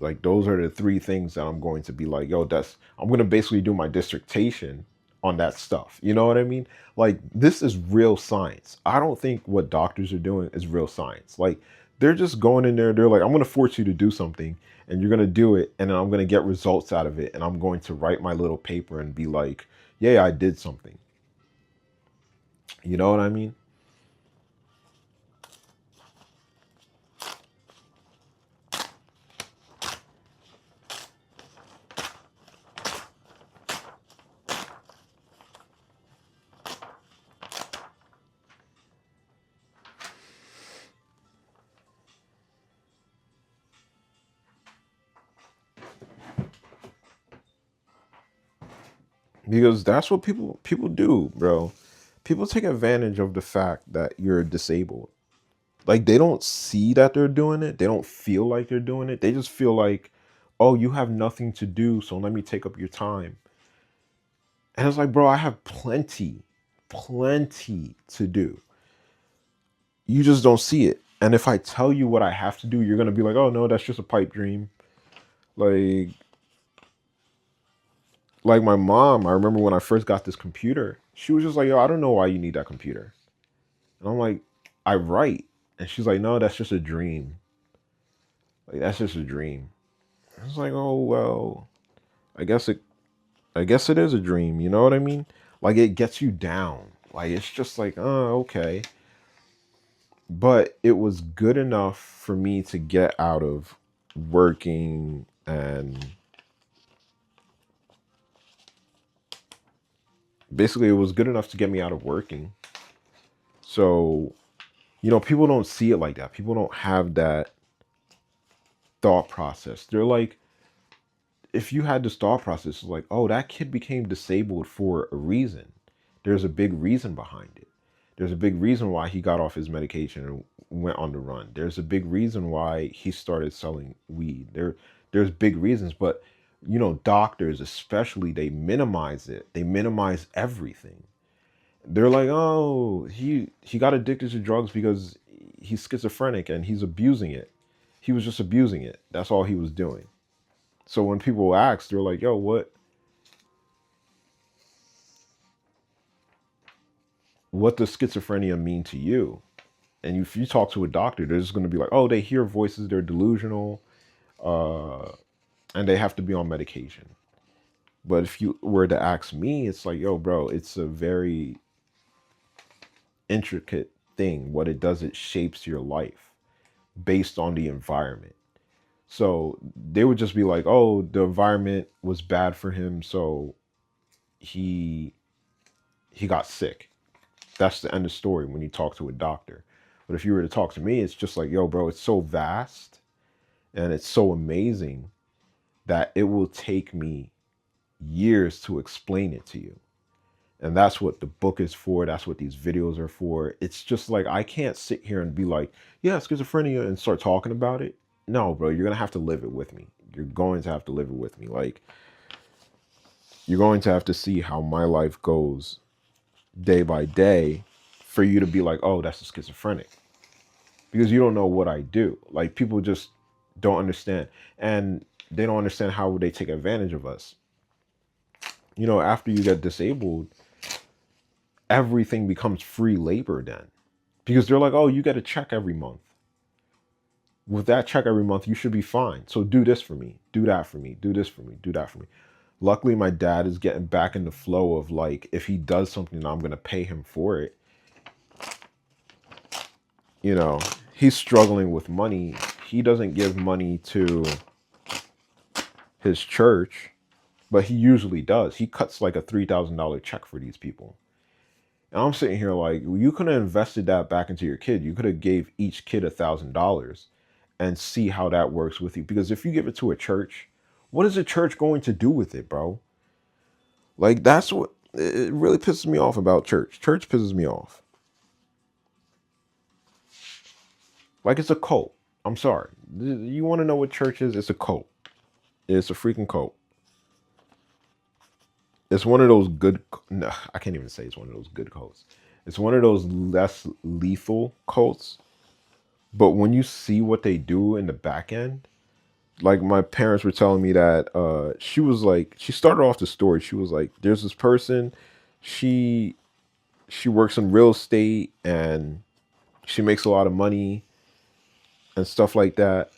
Like those are the three things that I'm going to be like, yo, that's I'm gonna basically do my dissertation on that stuff. You know what I mean? Like this is real science. I don't think what doctors are doing is real science. Like they're just going in there, they're like, I'm gonna force you to do something and you're gonna do it, and then I'm gonna get results out of it, and I'm going to write my little paper and be like, yeah, I did something. You know what I mean? Because that's what people do, bro. People take advantage of the fact that you're disabled. Like they don't see that they're doing it. They don't feel like they're doing it. They just feel like, "Oh, you have nothing to do, so let me take up your time." And it's like, "Bro, I have plenty to do. You just don't see it." And if I tell you what I have to do, you're going to be like, "Oh, no, that's just a pipe dream." Like like my mom, I remember when I first got this computer, she was just like, "Yo, I don't know why you need that computer." And I'm like, "I write." And she's like, "No, that's just a dream. Like that's just a dream." I was like, "Oh, well, I guess it I guess it is a dream." You know what I mean? Like it gets you down. Like it's just like, "Oh, okay." But it was good enough for me to get out of working, and basically it was good enough to get me out of working. So, people don't see it like that. People don't have that thought process. They're like, if you had this thought process, it's like, oh, that kid became disabled for a reason. There's a big reason behind it. There's a big reason why he got off his medication and went on the run. There's a big reason why he started selling weed. There's big reasons, but doctors especially, they minimize it. They minimize everything. They're like, oh, he got addicted to drugs because he's schizophrenic and he's abusing it. He was just abusing it. That's all he was doing. So when people ask, they're like, yo, what does schizophrenia mean to you? And if you talk to a doctor, they're just going to be like, oh, they hear voices, they're delusional, uh, and they have to be on medication. But if you were to ask me, it's like, yo, bro, it's a very intricate thing. What it does, it shapes your life based on the environment. So they would just be like, oh, the environment was bad for him, so he he got sick. That's the end of the story when you talk to a doctor. But if you were to talk to me, it's just like, yo, bro, it's so vast and it's so amazing that it will take me years to explain it to you. And that's what the book is for. That's what these videos are for. It's just like, I can't sit here and be like, yeah, schizophrenia, and start talking about it. No, bro, you're going to have to live it with me. You're going to have to live it with me. Like, you're going to have to see how my life goes day by day for you to be like, oh, that's a schizophrenic. Because you don't know what I do. Like, people just don't understand. And they don't understand how they take advantage of us. After you get disabled, everything becomes free labor then. Because they're like, oh, you get a check every month. With that check every month, you should be fine. So do this for me, do that for me, do this for me, do that for me. Luckily, my dad is getting back in the flow of like, if he does something, I'm going to pay him for it. you know, he's struggling with money. He doesn't give money to his church, but he usually does. He cuts like a $3,000 check for these people. And I'm sitting here like, you could have invested that back into your kid. You could have gave each kid $1,000 and see how that works with you. Because if you give it to a church, what is a church going to do with it, bro? Like, that's what it really pisses me off about church. Church pisses me off. Like, it's a cult. I'm sorry. You want to know what church is? It's a cult. It's a freaking cult. It's one of those good. No, I can't even say it's one of those good cults. It's one of those less lethal cults. But when you see what they do in the back end, like my parents were telling me that she was like, she started off the story. She was like, there's this person, she she works in real estate and she makes a lot of money and stuff like that.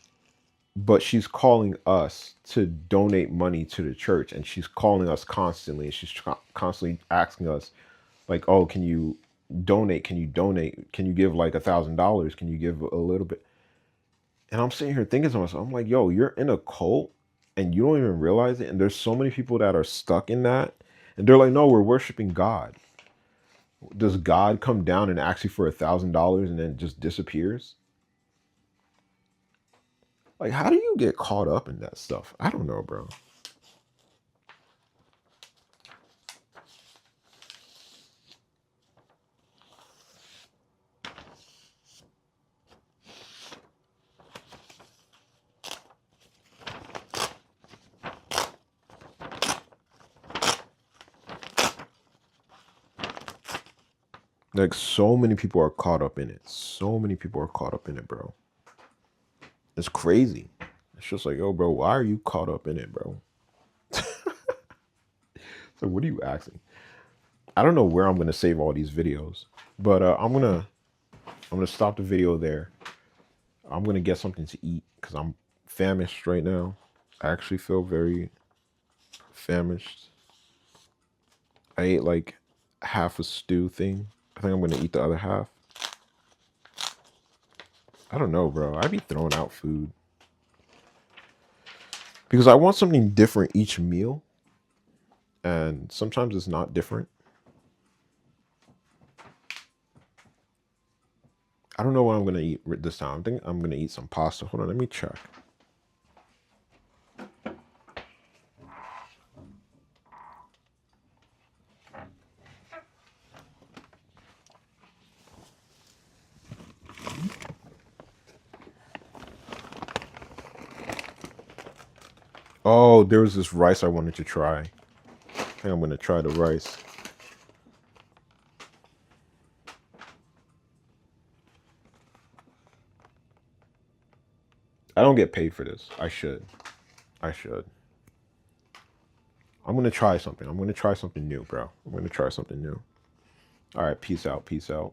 But she's calling us to donate money to the church, and she's calling us constantly, and she's constantly asking us, like, "Oh, can you donate? Can you donate? Can you give like $1,000? Can you give a little bit?" And I'm sitting here thinking to myself, I'm like, "Yo, you're in a cult, and you don't even realize it." And there's so many people that are stuck in that, and they're like, "No, we're worshiping God." Does God come down and ask you for $1,000 and then just disappears? Like, how do you get caught up in that stuff? I don't know, bro. Like, so many people are caught up in it. So many people are caught up in it, bro. It's crazy. It's just like, yo, bro, why are you caught up in it, bro? So what are you asking? I don't know where I'm gonna save all these videos, but I'm gonna stop the video there. I'm gonna get something to eat because I'm famished right now. I actually feel very famished. I ate like half a stew thing. I think I'm gonna eat the other half. I don't know, bro. I be throwing out food because I want something different each meal, and sometimes it's not different. I don't know what I'm gonna eat this time. I think I'm gonna eat some pasta. Hold on, let me check. Oh, there was this rice I wanted to try. I think I'm gonna try the rice. I don't get paid for this. I should. I should. I'm gonna try something. I'm gonna try something new, bro. I'm gonna try something new. All right, peace out. Peace out.